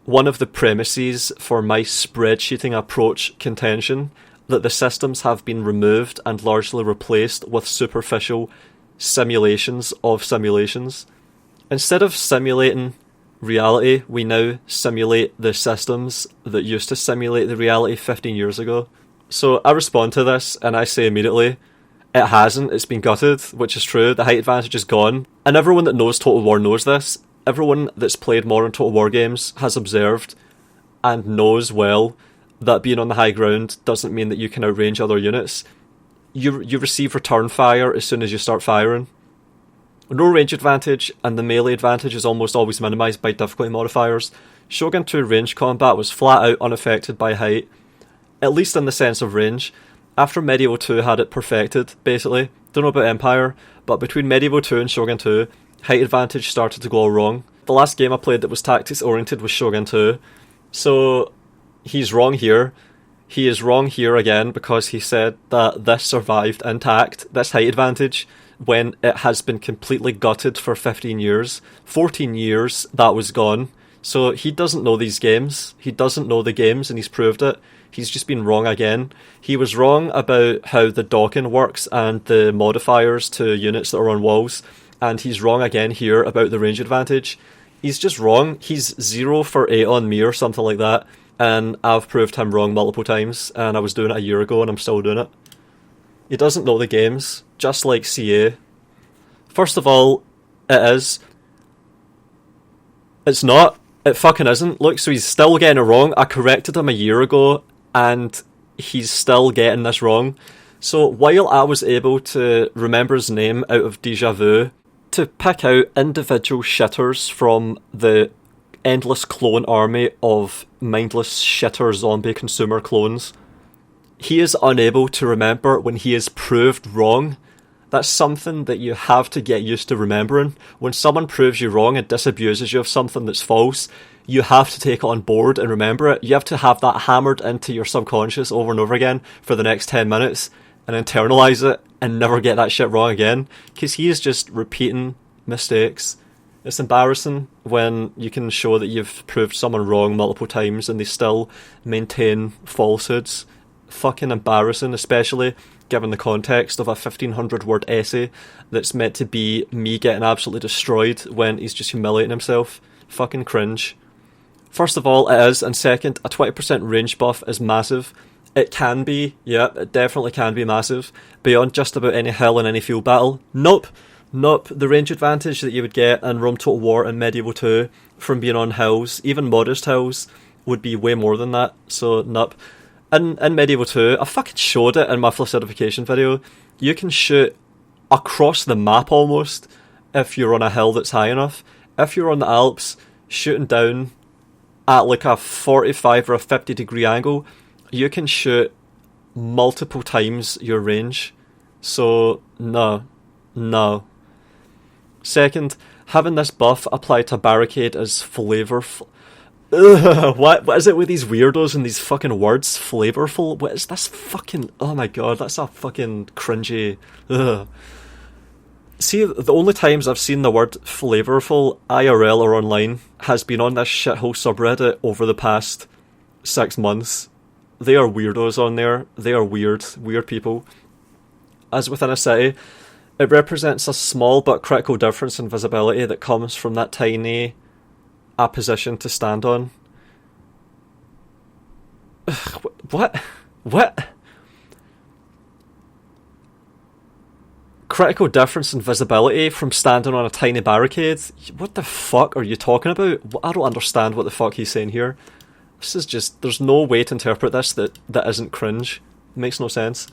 one of the premises for my spreadsheeting approach contention, that the systems have been removed and largely replaced with superficial simulations of simulations. Instead of simulating reality, we now simulate the systems that used to simulate the reality 15 years ago. So I respond to this and I say immediately, it hasn't, it's been gutted, which is true, the height advantage is gone. And everyone that knows Total War knows this. Everyone that's played modern Total War games has observed and knows well that being on the high ground doesn't mean that you can outrange other units. You receive return fire as soon as you start firing. No range advantage, and the melee advantage is almost always minimised by difficulty modifiers. Shogun 2 range combat was flat out unaffected by height, at least in the sense of range. After Medieval 2 had it perfected, basically. Don't know about Empire, but between Medieval 2 and Shogun 2, height advantage started to go all wrong. The last game I played that was tactics oriented was Shogun 2, so he's wrong here. He is wrong here again because he said that this survived intact, this height advantage, when it has been completely gutted for 15 years. 14 years, that was gone. So he doesn't know these games. He doesn't know the games, and he's proved it. He's just been wrong again. He was wrong about how the docking works and the modifiers to units that are on walls, and he's wrong again here about the range advantage. He's just wrong. He's 0 for 8 on me or something like that, and I've proved him wrong multiple times, and I was doing it a year ago and I'm still doing it. He doesn't know the games, just like CA. First of all, it is. It's not. It fucking isn't. Look, so he's still getting it wrong. I corrected him a year ago, and he's still getting this wrong. So while I was able to remember his name out of Deja Vu, to pick out individual shitters from the endless clone army of mindless shitter zombie consumer clones, he is unable to remember when he is proved wrong. That's something that you have to get used to remembering. When someone proves you wrong and disabuses you of something that's false, you have to take it on board and remember it. You have to have that hammered into your subconscious over and over again for the next 10 minutes and internalise it and never get that shit wrong again. Because he is just repeating mistakes. It's embarrassing when you can show that you've proved someone wrong multiple times and they still maintain falsehoods. Fucking embarrassing, especially given the context of a 1,500 word essay that's meant to be me getting absolutely destroyed when he's just humiliating himself. Fucking cringe. First of all, it is, and second, a 20% range buff is massive. It can be, yeah, it definitely can be massive, beyond just about any hill in any field battle. Nope. The range advantage that you would get in Rome Total War and Medieval 2 from being on hills, even modest hills, would be way more than that, so nope. In Medieval 2, I fucking showed it in my flaccidification video, you can shoot across the map almost if you're on a hill that's high enough. If you're on the Alps, shooting down at like a 45 or a 50 degree angle, you can shoot multiple times your range. So, no. Second, having this buff applied to Barricade is flavorful. Ugh, what is it with these weirdos and these fucking words? Flavorful? What is this fucking... Oh my god, that's a fucking cringy... Ugh. See, the only times I've seen the word flavorful, IRL or online, has been on this shithole subreddit over the past 6 months. They are weirdos on there. They are weird people. As within a city, it represents a small but critical difference in visibility that comes from that tiny... a position to stand on. What? Critical difference in visibility from standing on a tiny barricade? What the fuck are you talking about? I don't understand what the fuck he's saying here. This is just... There's no way to interpret this that isn't cringe. It makes no sense.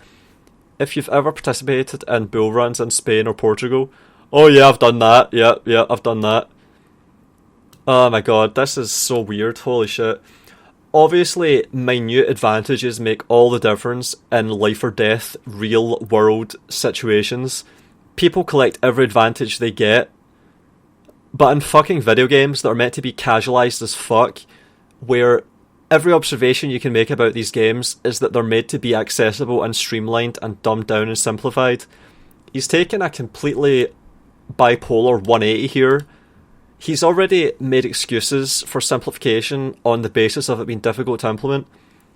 If you've ever participated in bull runs in Spain or Portugal... Oh yeah, I've done that. Yeah, I've done that. Oh my god, this is so weird, holy shit. Obviously, minute advantages make all the difference in life or death, real world situations. People collect every advantage they get. But in fucking video games that are meant to be casualised as fuck, where every observation you can make about these games is that they're made to be accessible and streamlined and dumbed down and simplified, he's taken a completely bipolar 180 here. He's already made excuses for simplification on the basis of it being difficult to implement,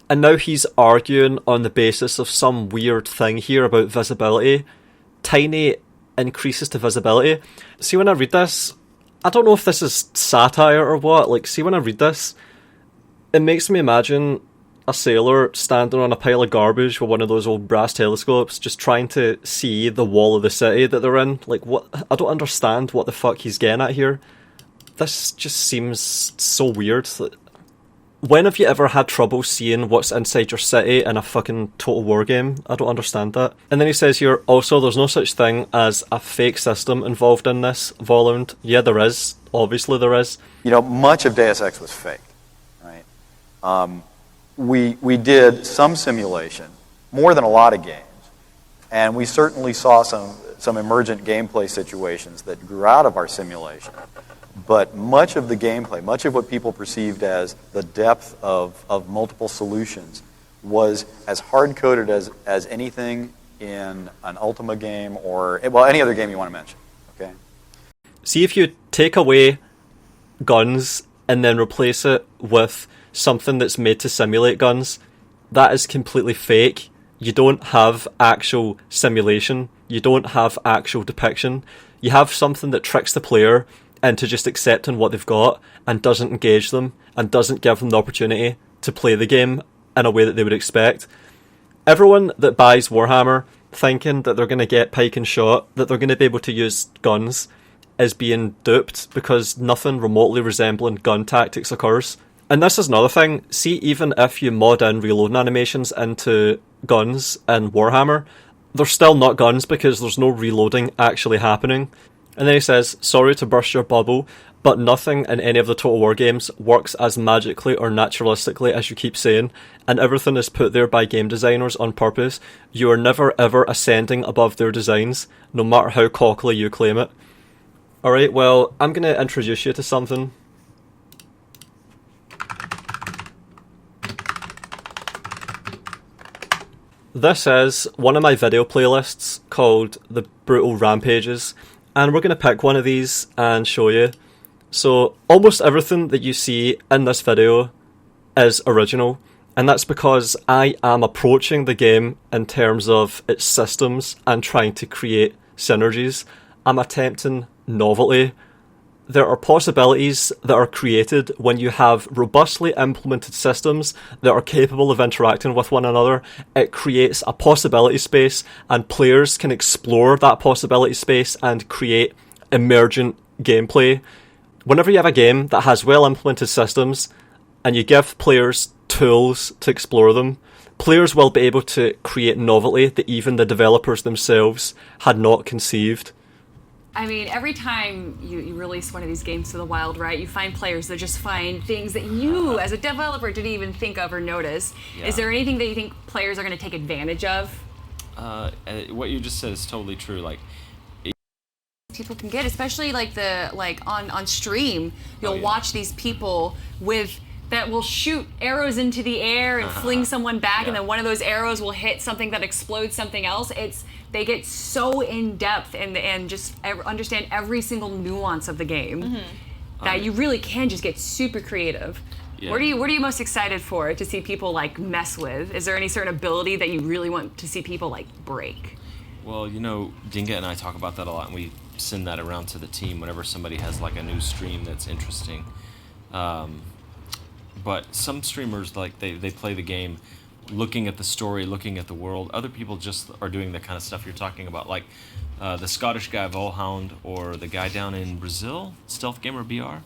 and now he's arguing on the basis of some weird thing here about visibility. Tiny increases to visibility. See, when I read this, I don't know if this is satire or what, like, see, when I read this, it makes me imagine a sailor standing on a pile of garbage with one of those old brass telescopes, just trying to see the wall of the city that they're in. Like, what? I don't understand what the fuck he's getting at here. This just seems so weird. When have you ever had trouble seeing what's inside your city in a fucking Total War game? I don't understand that. And then he says here, also, there's no such thing as a fake system involved in this, Volund. Yeah, there is. Obviously there is. You know, much of Deus Ex was fake, right? We did some simulation, more than a lot of games, and we certainly saw some emergent gameplay situations that grew out of our simulation. But much of the gameplay, much of what people perceived as the depth of multiple solutions was as hard-coded as anything in an Ultima game or, well, any other game you want to mention, okay? See, if you take away guns and then replace it with something that's made to simulate guns, that is completely fake. You don't have actual simulation. You don't have actual depiction. You have something that tricks the player into just accepting what they've got and doesn't engage them and doesn't give them the opportunity to play the game in a way that they would expect. Everyone that buys Warhammer thinking that they're going to get pike and shot, that they're going to be able to use guns, is being duped because nothing remotely resembling gun tactics occurs. And this is another thing. See, even if you mod in reloading animations into guns in Warhammer, they're still not guns because there's no reloading actually happening. And then he says, sorry to burst your bubble, but nothing in any of the Total War games works as magically or naturalistically as you keep saying, and everything is put there by game designers on purpose. You are never ever ascending above their designs, no matter how cockily you claim it. Alright, well, I'm going to introduce you to something. This is one of my video playlists called The Brutal Rampages, and we're going to pick one of these and show you. So, almost everything that you see in this video is original, and that's because I am approaching the game in terms of its systems and trying to create synergies. I'm attempting novelty. There are possibilities that are created when you have robustly implemented systems that are capable of interacting with one another. It creates a possibility space, and players can explore that possibility space and create emergent gameplay. Whenever you have a game that has well implemented systems and you give players tools to explore them, players will be able to create novelty that even the developers themselves had not conceived. I mean, every time you release one of these games to the wild, right, you find players that just find things that you, as a developer, didn't even think of or notice. Yeah. Is there anything that you think players are going to take advantage of? What you just said is totally true. Like, people can get, especially on stream, you'll watch these people that will shoot arrows into the air and fling someone back, and then one of those arrows will hit something that explodes something else. They get so in depth and just understand every single nuance of the game that you really can just get super creative. Yeah. What are you most excited for to see people mess with? Is there any certain ability that you really want to see people break? Well, Dinga and I talk about that a lot, and we send that around to the team whenever somebody has a new stream that's interesting. But some streamers they play the game looking at the story, looking at the world. Other people just are doing the kind of stuff you're talking about, like the Scottish guy Volhound or the guy down in Brazil, Stealth Gamer BR.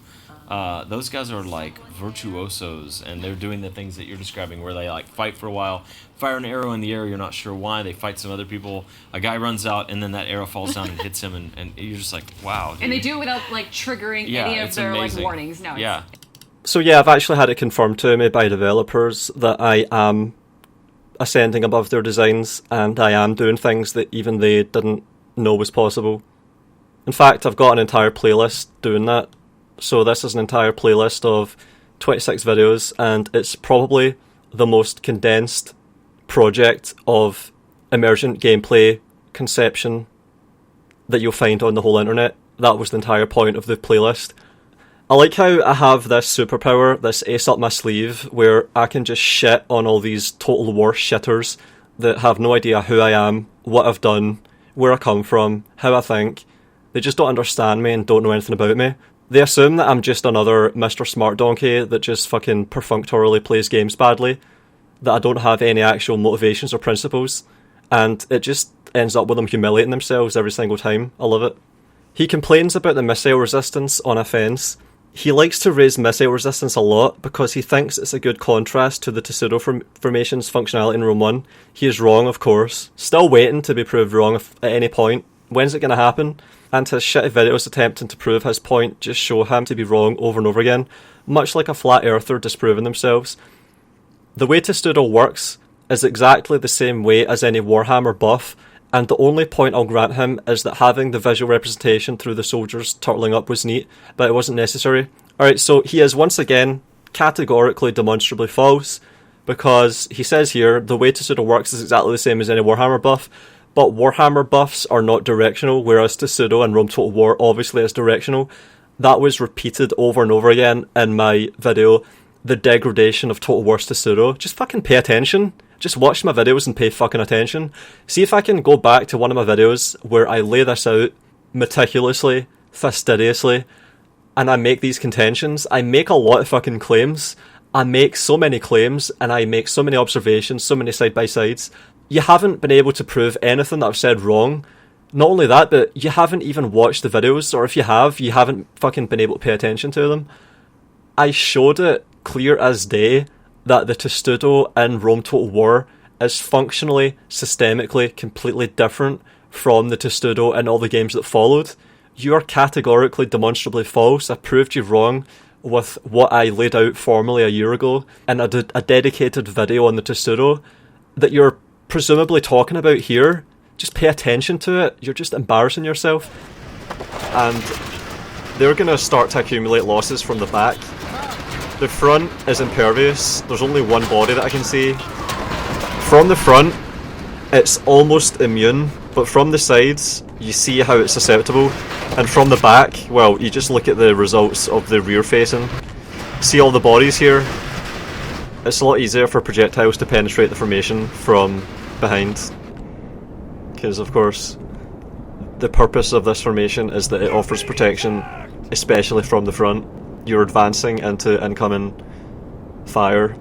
Those guys are virtuosos, and they're doing the things that you're describing, where they fight for a while, fire an arrow in the air, you're not sure why, they fight some other people, a guy runs out, and then that arrow falls down and hits him, and you're just wow. Dude. And they do it without triggering any of their warnings. No. Yeah. So yeah, I've actually had it confirmed to me by developers that I am ascending above their designs, and I am doing things that even they didn't know was possible. In fact, I've got an entire playlist doing that. So this is an entire playlist of 26 videos, and it's probably the most condensed project of emergent gameplay conception that you'll find on the whole internet. That was the entire point of the playlist. I like how I have this superpower, this ace up my sleeve, where I can just shit on all these Total War shitters that have no idea who I am, what I've done, where I come from, how I think. They just don't understand me and don't know anything about me. They assume that I'm just another Mr. Smart Donkey that just fucking perfunctorily plays games badly, that I don't have any actual motivations or principles, and it just ends up with them humiliating themselves every single time. I love it. He complains about the missile resistance on a fence, He likes to raise missile resistance a lot because he thinks it's a good contrast to the testudo formation's functionality in Rome 1. He is wrong, of course. Still waiting to be proved wrong at any point. When's it going to happen? And his shitty videos attempting to prove his point just show him to be wrong over and over again, much like a flat earther disproving themselves. The way testudo works is exactly the same way as any Warhammer buff, and the only point I'll grant him is that having the visual representation through the soldiers turtling up was neat, but it wasn't necessary. Alright, so he is once again categorically demonstrably false, because he says here the way testudo works is exactly the same as any Warhammer buff, but Warhammer buffs are not directional, whereas testudo and Rome Total War obviously is directional. That was repeated over and over again in my video, The Degradation of Total War's Testudo. Just fucking pay attention. Just watch my videos and pay fucking attention. See if I can go back to one of my videos where I lay this out meticulously, fastidiously, and I make these contentions. I make a lot of fucking claims. I make so many claims, and I make so many observations, so many side-by-sides. You haven't been able to prove anything that I've said wrong. Not only that, but you haven't even watched the videos, or if you have, you haven't fucking been able to pay attention to them. I showed it clear as day that the testudo in Rome Total War is functionally, systemically, completely different from the testudo in all the games that followed. You are categorically, demonstrably false. I proved you wrong with what I laid out formally a year ago in a dedicated video on the testudo that you're presumably talking about here. Just pay attention to it. You're just embarrassing yourself. And they're going to start to accumulate losses from the back. The front is impervious. There's only one body that I can see. From the front, it's almost immune, but from the sides, you see how it's susceptible. And from the back, well, you just look at the results of the rear facing. See all the bodies here? It's a lot easier for projectiles to penetrate the formation from behind. Because, of course, the purpose of this formation is that it offers protection, especially from the front. You're advancing into incoming fire.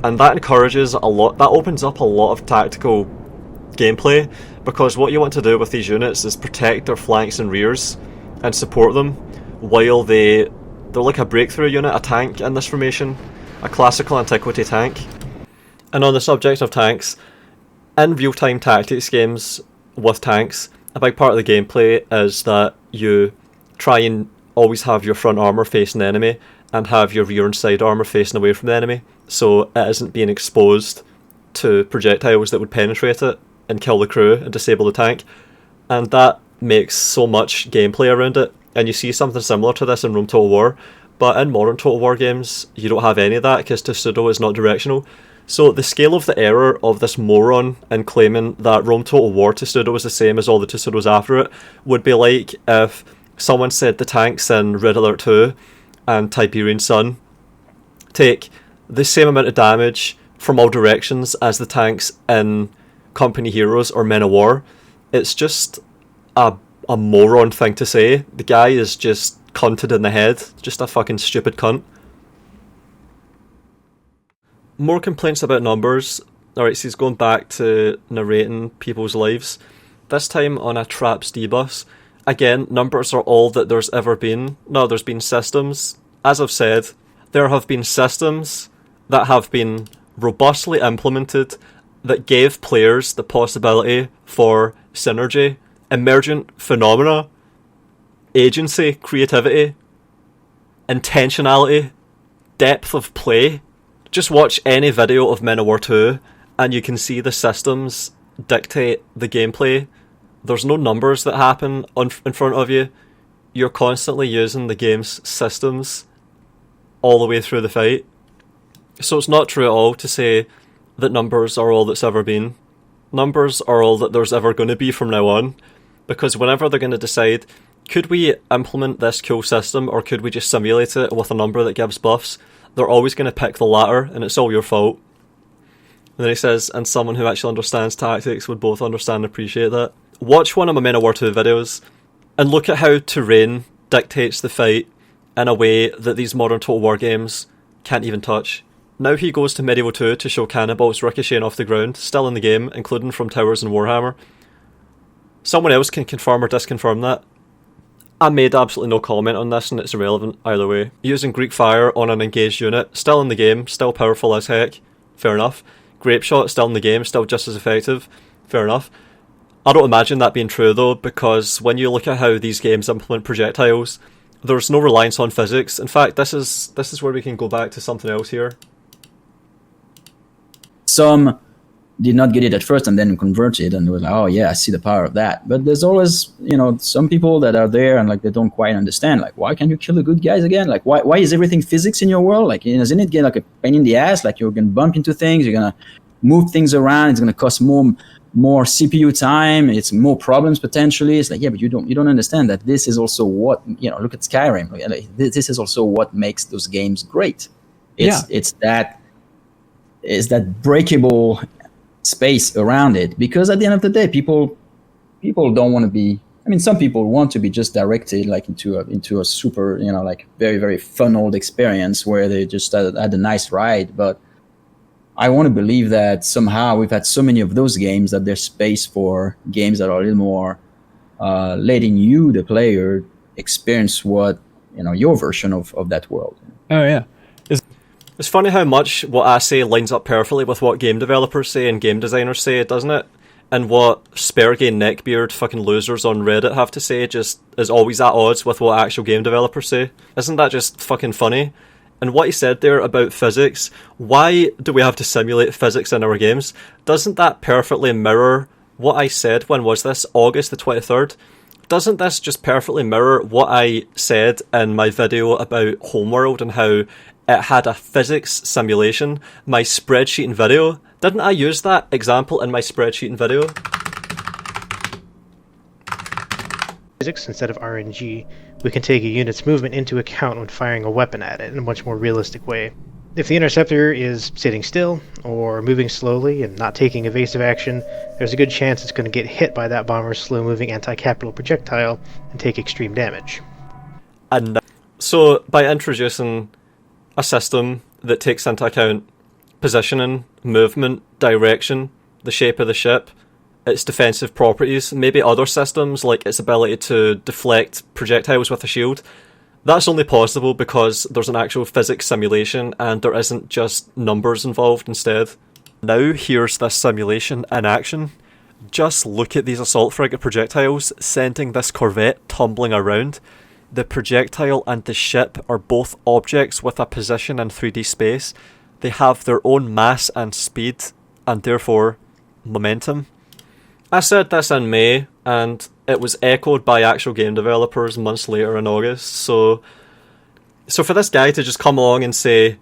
And that encourages a lot, that opens up a lot of tactical gameplay, because what you want to do with these units is protect their flanks and rears and support them while they're like a breakthrough unit, a tank in this formation, a classical antiquity tank. And on the subject of tanks, in real-time tactics games with tanks, a big part of the gameplay is that you try and always have your front armour facing the enemy and have your rear and side armour facing away from the enemy, so it isn't being exposed to projectiles that would penetrate it and kill the crew and disable the tank. And that makes so much gameplay around it, and you see something similar to this in Rome Total War, but in modern Total War games you don't have any of that because testudo is not directional. So the scale of the error of this moron in claiming that Rome Total War testudo was the same as all the testudos after it would be like if someone said the tanks in Red Alert 2 and Tiberian Sun take the same amount of damage from all directions as the tanks in Company Heroes or Men of War. It's just a moron thing to say. The guy is just cunted in the head. Just a fucking stupid cunt. More complaints about numbers. Alright, so he's going back to narrating people's lives. This time on a Traps D-bus. Again, numbers are all that there's ever been. No, there's been systems. As I've said, there have been systems that have been robustly implemented that gave players the possibility for synergy, emergent phenomena, agency, creativity, intentionality, depth of play. Just watch any video of Men of War 2 and you can see the systems dictate the gameplay. There's no numbers that happen in front of you. You're constantly using the game's systems all the way through the fight. So it's not true at all to say that numbers are all that's ever been. Numbers are all that there's ever going to be from now on. Because whenever they're going to decide, could we implement this cool system or could we just simulate it with a number that gives buffs, they're always going to pick the latter, and it's all your fault. And then he says, and someone who actually understands tactics would both understand and appreciate that. Watch one of my Men of War 2 videos and look at how terrain dictates the fight in a way that these modern Total War games can't even touch. Now he goes to Medieval 2 to show cannonballs ricocheting off the ground, still in the game, including from towers and Warhammer. Someone else can confirm or disconfirm that. I made absolutely no comment on this, and it's irrelevant either way. Using Greek Fire on an engaged unit, still in the game, still powerful as heck, fair enough. Grape Shot, still in the game, still just as effective, fair enough. I don't imagine that being true though, because when you look at how these games implement projectiles, there's no reliance on physics. In fact, this is where we can go back to something else here. Some did not get it at first and then converted and was like, oh yeah, I see the power of that. But there's always, some people that are there and like they don't quite understand, like, why can't you kill the good guys again? Like, why is everything physics in your world? Like, doesn't it get like a pain in the ass? Like, you're gonna bump into things, you're gonna move things around, it's gonna cost more CPU time, it's more problems potentially. It's like, yeah, but you don't understand that this is also what, look at Skyrim. Like, this is also what makes those games great. It's that breakable space around it, because at the end of the day, people don't want to be. I mean, some people want to be just directed like into a super, like very, very funneled experience where they just had a nice ride. But I want to believe that somehow we've had so many of those games that there's space for games that are a little more letting you, the player, experience what your version of that world. Oh yeah. It's funny how much what I say lines up perfectly with what game developers say and game designers say, doesn't it? And what Spergay neckbeard fucking losers on Reddit have to say just is always at odds with what actual game developers say. Isn't that just fucking funny? And what he said there about physics, why do we have to simulate physics in our games? Doesn't that perfectly mirror what I said, when was this, August the 23rd? Doesn't this just perfectly mirror what I said in my video about Homeworld and how it had a physics simulation, my spreadsheeting video? Didn't I use that example in my spreadsheeting video? Physics instead of RNG, we can take a unit's movement into account when firing a weapon at it in a much more realistic way. If the interceptor is sitting still, or moving slowly and not taking evasive action, there's a good chance it's going to get hit by that bomber's slow-moving anti-capital projectile and take extreme damage. And so, by introducing a system that takes into account positioning, movement, direction, the shape of the ship, its defensive properties, maybe other systems like its ability to deflect projectiles with a shield, that's only possible because there's an actual physics simulation and there isn't just numbers involved instead. Now here's this simulation in action. Just look at these assault frigate projectiles sending this corvette tumbling around. The projectile and the ship are both objects with a position in 3D space. They have their own mass and speed, and therefore momentum. I said this in May, and it was echoed by actual game developers months later in August. So for this guy to just come along and say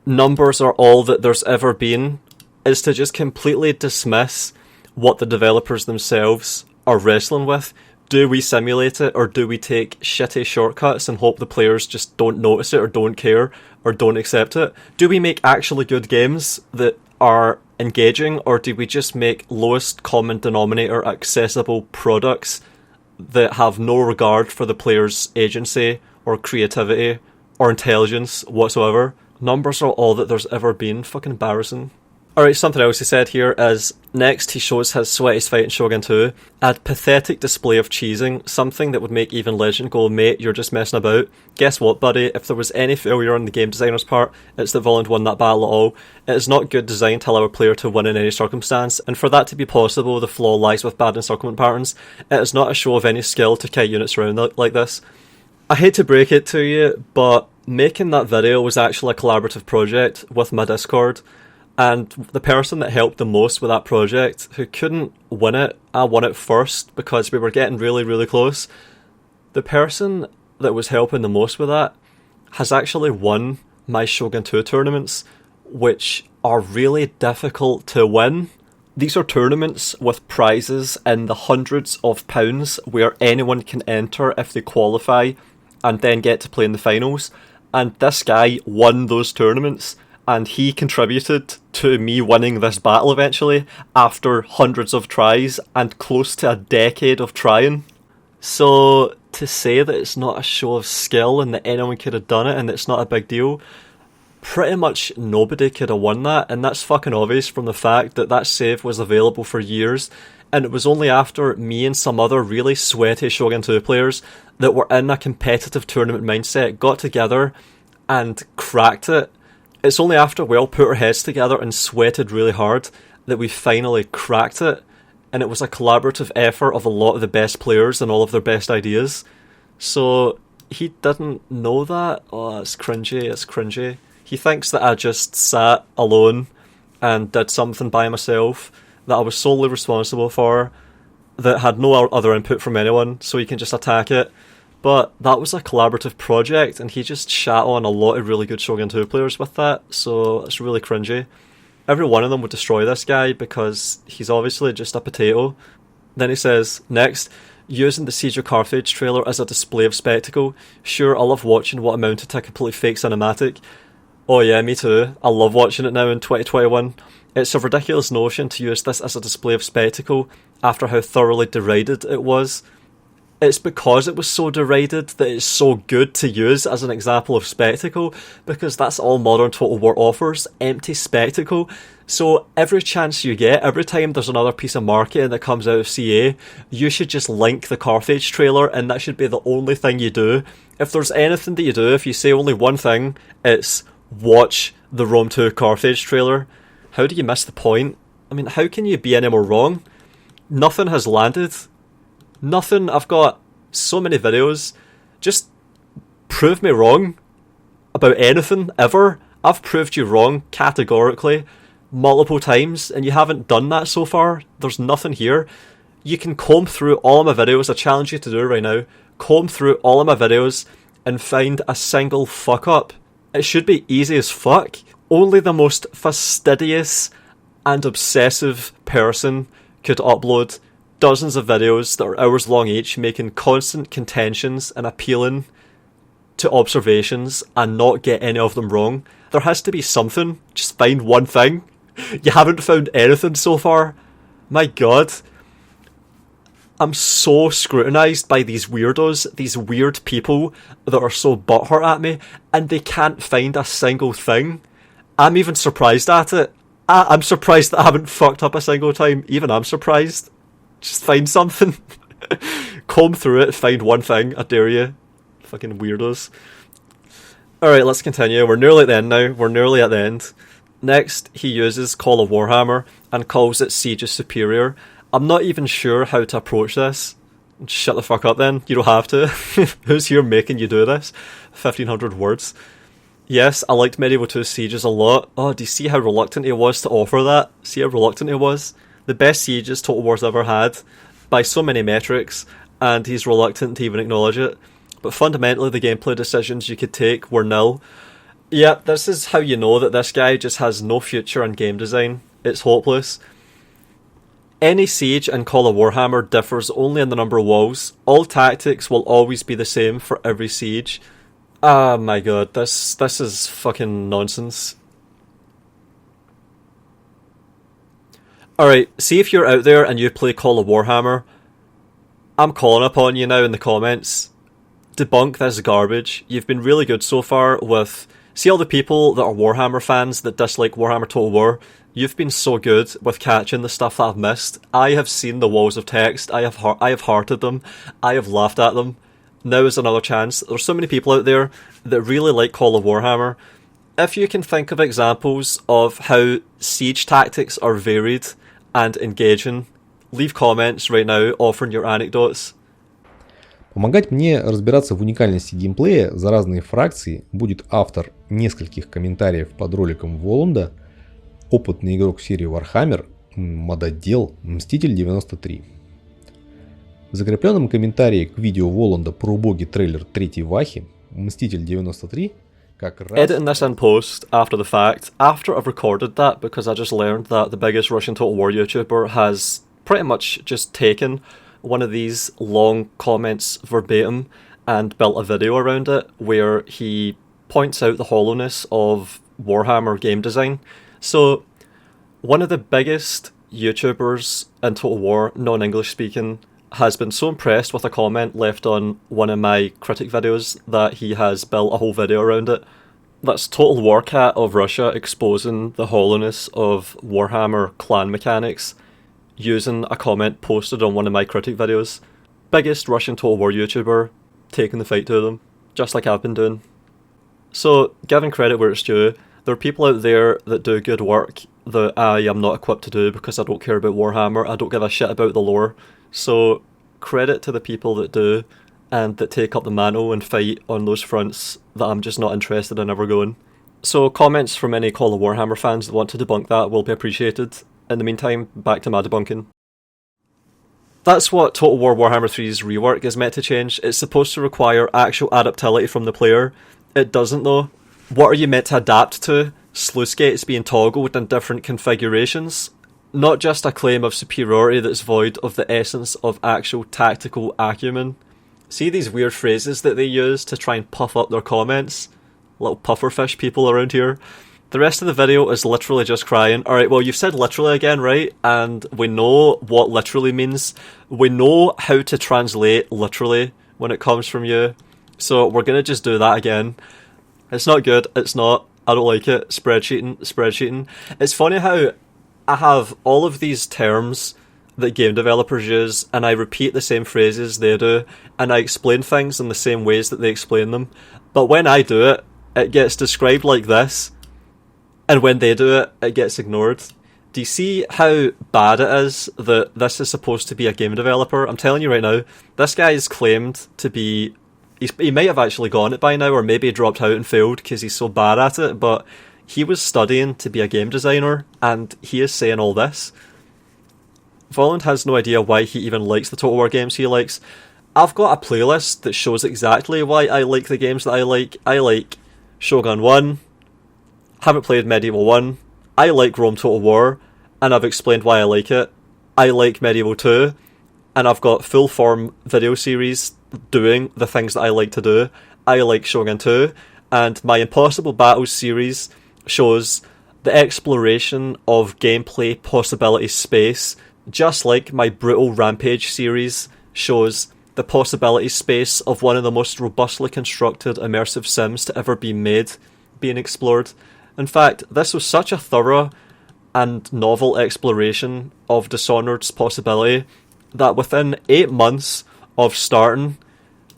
numbers are all that there's ever been is to just completely dismiss what the developers themselves are wrestling with. Do we simulate it, or do we take shitty shortcuts and hope the players just don't notice it or don't care or don't accept it? Do we make actually good games that are engaging, or do we just make lowest common denominator accessible products that have no regard for the player's agency or creativity or intelligence whatsoever? Numbers are all that there's ever been. Fucking embarrassing. Alright, something else he said here is, next he shows his sweatiest fight in Shogun 2, a pathetic display of cheesing, something that would make even Legend go, mate, you're just messing about. Guess what, buddy, if there was any failure on the game designer's part, it's that Volund won that battle at all. It is not good design to allow a player to win in any circumstance, and for that to be possible, the flaw lies with bad encirclement patterns. It is not a show of any skill to kite units around like this. I hate to break it to you, but making that video was actually a collaborative project with my Discord. And the person that helped the most with that project, who couldn't win it, I won it first because we were getting really, really close. The person that was helping the most with that has actually won my Shogun 2 tournaments, which are really difficult to win. These are tournaments with prizes in the hundreds of pounds where anyone can enter if they qualify and then get to play in the finals. And this guy won those tournaments. And he contributed to me winning this battle eventually after hundreds of tries and close to a decade of trying. So to say that it's not a show of skill and that anyone could have done it and it's not a big deal, pretty much nobody could have won that, and that's fucking obvious from the fact that that save was available for years And it was only after me and some other really sweaty Shogun 2 players that were in a competitive tournament mindset got together and cracked it. It's only after we all put our heads together and sweated really hard that we finally cracked it. And it was a collaborative effort of a lot of the best players and all of their best ideas. So he didn't know that. Oh, it's cringy. He thinks that I just sat alone and did something by myself that I was solely responsible for, that had no other input from anyone, so he can just attack it. But that was a collaborative project, and he just shat on a lot of really good Shogun 2 players with that, so it's really cringy. Every one of them would destroy this guy because he's obviously just a potato. Then he says, next, using the Siege of Carthage trailer as a display of spectacle. Sure, I love watching what amounted to a completely fake cinematic. Oh yeah, me too. I love watching it now in 2021. It's a ridiculous notion to use this as a display of spectacle after how thoroughly derided it was. It's because it was so derided that it's so good to use as an example of spectacle, because that's all modern Total War offers, empty spectacle. So every chance you get, every time there's another piece of marketing that comes out of CA, you should just link the Carthage trailer, and that should be the only thing you do. If there's anything that you do, if you say only one thing, it's watch the Rome 2 Carthage trailer. How do you miss the point? I mean, how can you be any more wrong? Nothing has landed. Nothing. I've got so many videos. Just prove me wrong about anything, ever. I've proved you wrong, categorically, multiple times, and you haven't done that so far. There's nothing here. You can comb through all of my videos. I challenge you to do it right now. Comb through all of my videos and find a single fuck up. It should be easy as fuck. Only the most fastidious and obsessive person could upload dozens of videos that are hours long each, making constant contentions and appealing to observations and not get any of them wrong. There has to be something. Just find one thing. You haven't found anything so far. My god. I'm so scrutinised by these weirdos, these weird people that are so butthurt at me, and they can't find a single thing. I'm even surprised at it. I'm surprised that I haven't fucked up a single time. Even I'm surprised. Just find something. Comb through it, find one thing. I dare you. Fucking weirdos. Alright, let's continue. We're nearly at the end now. We're nearly at the end. Next, he uses Call of Warhammer and calls it Siege's Superior. I'm not even sure how to approach this. Shut the fuck up then. You don't have to. Who's here making you do this? 1,500 words. Yes, I liked Medieval 2 Sieges a lot. Oh, do you see how reluctant he was to offer that? See how reluctant he was? The best Sieges Total War's ever had, by so many metrics, and he's reluctant to even acknowledge it. But fundamentally, the gameplay decisions you could take were nil. Yeah, this is how you know that this guy just has no future in game design. It's hopeless. Any siege in Call of Warhammer differs only in the number of walls. All tactics will always be the same for every siege. Oh my god, this is fucking nonsense. Alright, see if you're out there and you play Call of Warhammer. I'm calling upon you now in the comments. Debunk this garbage. You've been really good so far with... See all the people that are Warhammer fans that dislike Warhammer Total War? You've been so good with catching the stuff that I've missed. I have seen the walls of text. I have hearted them. I have laughed at them. Now is another chance. There's so many people out there that really like Call of Warhammer. If you can think of examples of how siege tactics are varied and engaging, leave comments right now offering your anecdotes. Помогать мне разбираться в уникальности геймплея за разные фракции будет автор нескольких комментариев под роликом Воланда, опытный игрок серии Warhammer, модотдел Мститель 93. В закрепленном комментарии к видео Воланда про убогий трейлер третьей Вахи Мститель 93 как раз... Editing this in post after the fact, after I've recorded that, because I just learned that the biggest Russian Total War YouTuber has pretty much just taken one of these long comments verbatim and built a video around it where he points out the hollowness of Warhammer game design. So, one of the biggest YouTubers in Total War, non-English speaking, has been so impressed with a comment left on one of my critic videos that he has built a whole video around it. That's Total War Cat of Russia exposing the hollowness of Warhammer clan mechanics. using a comment posted on one of my critic videos. Biggest Russian Total War YouTuber, taking the fight to them, just like I've been doing. So, giving credit where it's due, there are people out there that do good work that I am not equipped to do because I don't care about Warhammer, I don't give a shit about the lore. So, credit to the people that do, and that take up the mantle and fight on those fronts that I'm just not interested in ever going. So, comments from any Call of Warhammer fans that want to debunk that will be appreciated. In the meantime, back to my debunking. That's what Total War Warhammer 3's rework is meant to change. It's supposed to require actual adaptability from the player. It doesn't though. What are you meant to adapt to? Sluice gates being toggled in different configurations? Not just a claim of superiority that's void of the essence of actual tactical acumen. See these weird phrases that they use to try and puff up their comments? Little pufferfish people around here. The rest of the video is literally just crying. Alright, well, you've said literally again, right? And we know what literally means. We know how to translate literally when it comes from you. So we're going to just do that again. It's not good. It's not. I don't like it. Spreadsheeting. It's funny how I have all of these terms that game developers use, and I repeat the same phrases they do, and I explain things in the same ways that they explain them. But when I do it, it gets described like this. And when they do it, it gets ignored. Do you see how bad it is that this is supposed to be a game developer? I'm telling you right now, this guy is claimed to be... He might have actually gone it by now, or maybe dropped out and failed because he's so bad at it, but he was studying to be a game designer, and he is saying all this. Volland has no idea why he even likes the Total War games he likes. I've got a playlist that shows exactly why I like the games that I like. I like Shogun 1... Haven't played Medieval 1. I like Rome Total War, and I've explained why I like it. I like Medieval 2, and I've got full form video series doing the things that I like to do. I like Shogun 2, and my Impossible Battles series shows the exploration of gameplay possibility space, just like my Brutal Rampage series shows the possibility space of one of the most robustly constructed immersive sims to ever be made being explored. In fact, this was such a thorough and novel exploration of Dishonored's possibility that within 8 months of starting,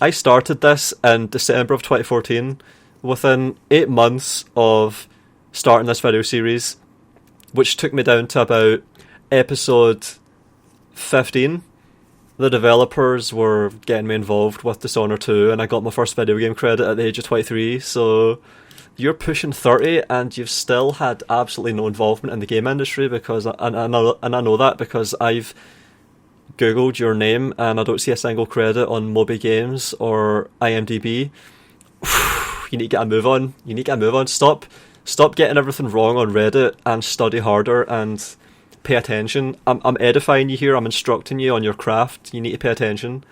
I started this in December of 2014, within 8 months of starting this video series, which took me down to about episode 15, the developers were getting me involved with Dishonored 2, and I got my first video game credit at the age of 23, so... You're pushing 30 and you've still had absolutely no involvement in the game industry because, and I know that because I've Googled your name and I don't see a single credit on Moby Games or IMDb. You need to get a move on. Stop getting everything wrong on Reddit and study harder and pay attention. I'm edifying you here. I'm instructing you on your craft. You need to pay attention.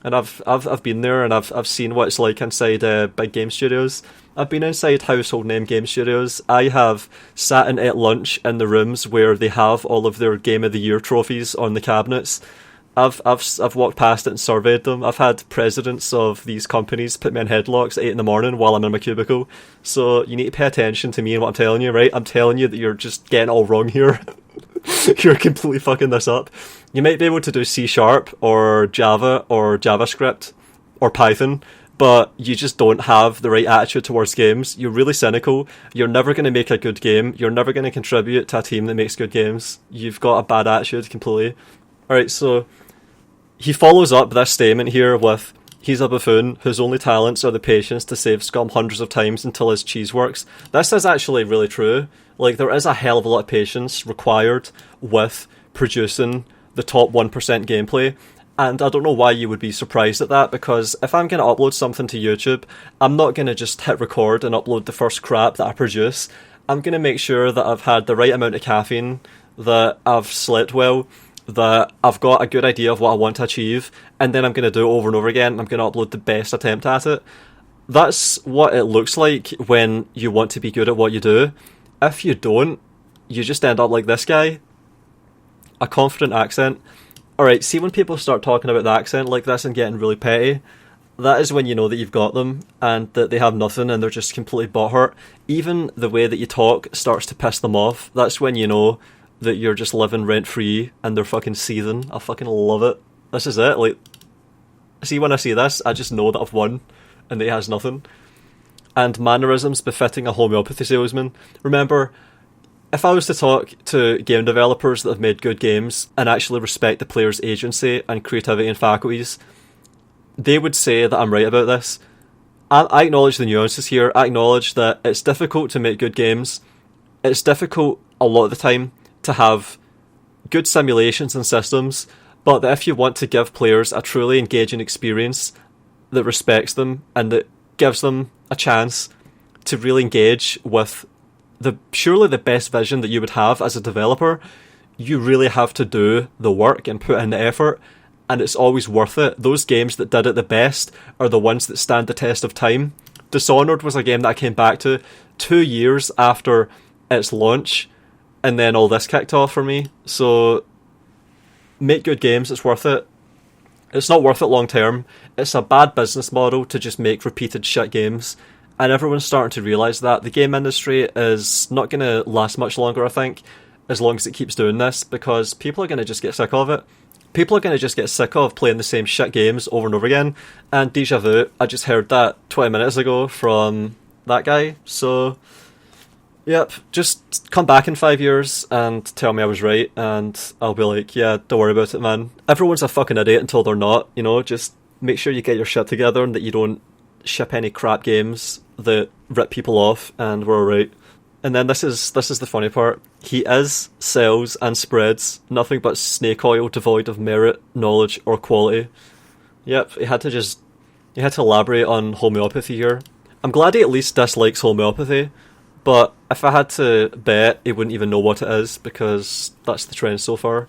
And I've been there and I've seen what it's like inside big game studios. I've been inside household name game studios. I have sat and ate lunch in the rooms where they have all of their Game of the Year trophies on the cabinets. I've walked past it and surveyed them. I've had presidents of these companies put me in headlocks at 8 in the morning while I'm in my cubicle. So you need to pay attention to me and what I'm telling you, right? I'm telling you that you're just getting all wrong here. You're completely fucking this up. You might be able to do C# or Java or JavaScript or Python, but you just don't have the right attitude towards games. You're really cynical. You're never going to make a good game. You're never going to contribute to a team that makes good games. You've got a bad attitude completely. Alright, so he follows up this statement here with, he's a buffoon whose only talents are the patience to save scum hundreds of times until his cheese works. This is actually really true. Like, there is a hell of a lot of patience required with producing the top 1% gameplay. And I don't know why you would be surprised at that, because if I'm going to upload something to YouTube, I'm not going to just hit record and upload the first crap that I produce. I'm going to make sure that I've had the right amount of caffeine, that I've slept well, that I've got a good idea of what I want to achieve, and then I'm going to do it over and over again, and I'm going to upload the best attempt at it. That's what it looks like when you want to be good at what you do. If you don't, you just end up like this guy. A confident accent. Alright, see when people start talking about the accent like this and getting really petty, that is when you know that you've got them and that they have nothing and they're just completely butthurt. Even the way that you talk starts to piss them off. That's when you know that you're just living rent-free and they're fucking seething. I fucking love it. This is it. Like, see, when I see this, I just know that I've won and that he has nothing. And mannerisms befitting a homeopathy salesman. Remember, if I was to talk to game developers that have made good games and actually respect the player's agency and creativity and faculties, they would say that I'm right about this. I acknowledge the nuances here. I acknowledge that it's difficult to make good games. It's difficult a lot of the time to have good simulations and systems, but that if you want to give players a truly engaging experience that respects them and that gives them a chance to really engage with surely the best vision that you would have as a developer, you really have to do the work and put in the effort, and it's always worth it. Those games that did it the best are the ones that stand the test of time. Dishonored was a game that I came back to 2 years after its launch, and then all this kicked off for me. So make good games, it's worth it. It's not worth it long term. It's a bad business model to just make repeated shit games, and everyone's starting to realise that. The game industry is not going to last much longer, I think, as long as it keeps doing this, because people are going to just get sick of it. People are going to just get sick of playing the same shit games over and over again. And deja vu, I just heard that 20 minutes ago from that guy. So, yep, just come back in 5 years and tell me I was right, and I'll be like, yeah, don't worry about it, man. Everyone's a fucking idiot until they're not, you know? Just make sure you get your shit together and that you don't ship any crap games that rip people off, and we're alright. And then this is the funny part. He sells and spreads nothing but snake oil devoid of merit, knowledge, or quality. Yep, he had to elaborate on homeopathy here. I'm glad he at least dislikes homeopathy, but if I had to bet, he wouldn't even know what it is, because that's the trend so far.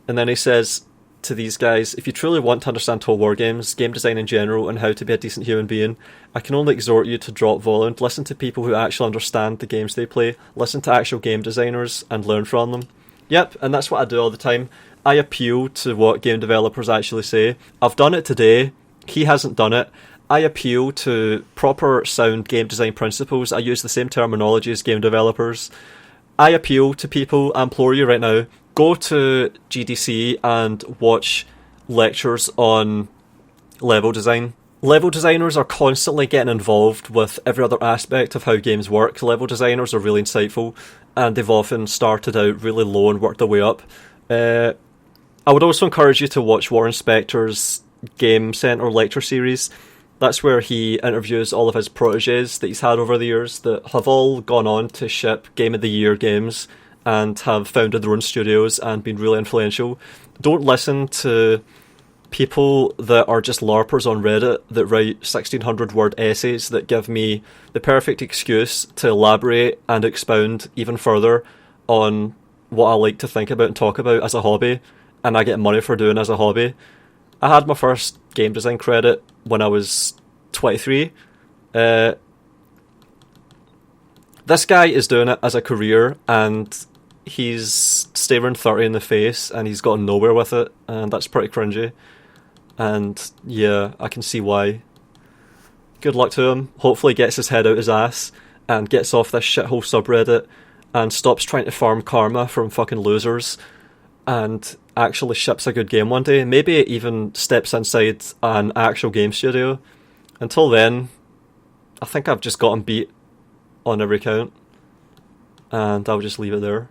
And then he says to these guys, if you truly want to understand total war games, game design in general, and how to be a decent human being, I can only exhort you to drop Volant, listen to people who actually understand the games they play, listen to actual game designers, and learn from them. Yep, and that's what I do all the time. I appeal to what game developers actually say. I've done it today. He hasn't done it. I appeal to proper sound game design principles. I use the same terminology as game developers. I appeal to people, I implore you right now, go to GDC and watch lectures on level design. Level designers are constantly getting involved with every other aspect of how games work. Level designers are really insightful, and they've often started out really low and worked their way up. I would also encourage you to watch Warren Spector's Game Center lecture series. That's where he interviews all of his proteges that he's had over the years that have all gone on to ship Game of the Year games and have founded their own studios and been really influential. Don't listen to people that are just LARPers on Reddit that write 1,600-word essays that give me the perfect excuse to elaborate and expound even further on what I like to think about and talk about as a hobby, and I get money for doing as a hobby. I had my first game design credit when I was 23. This guy is doing it as a career, and he's staring 30 in the face, and he's gotten nowhere with it, and that's pretty cringy. And yeah, I can see why. Good luck to him. Hopefully he gets his head out his ass and gets off this shithole subreddit and stops trying to farm karma from fucking losers and actually ships a good game one day. Maybe it even steps inside an actual game studio. Until then, I think I've just gotten beat on every count, and I'll just leave it there.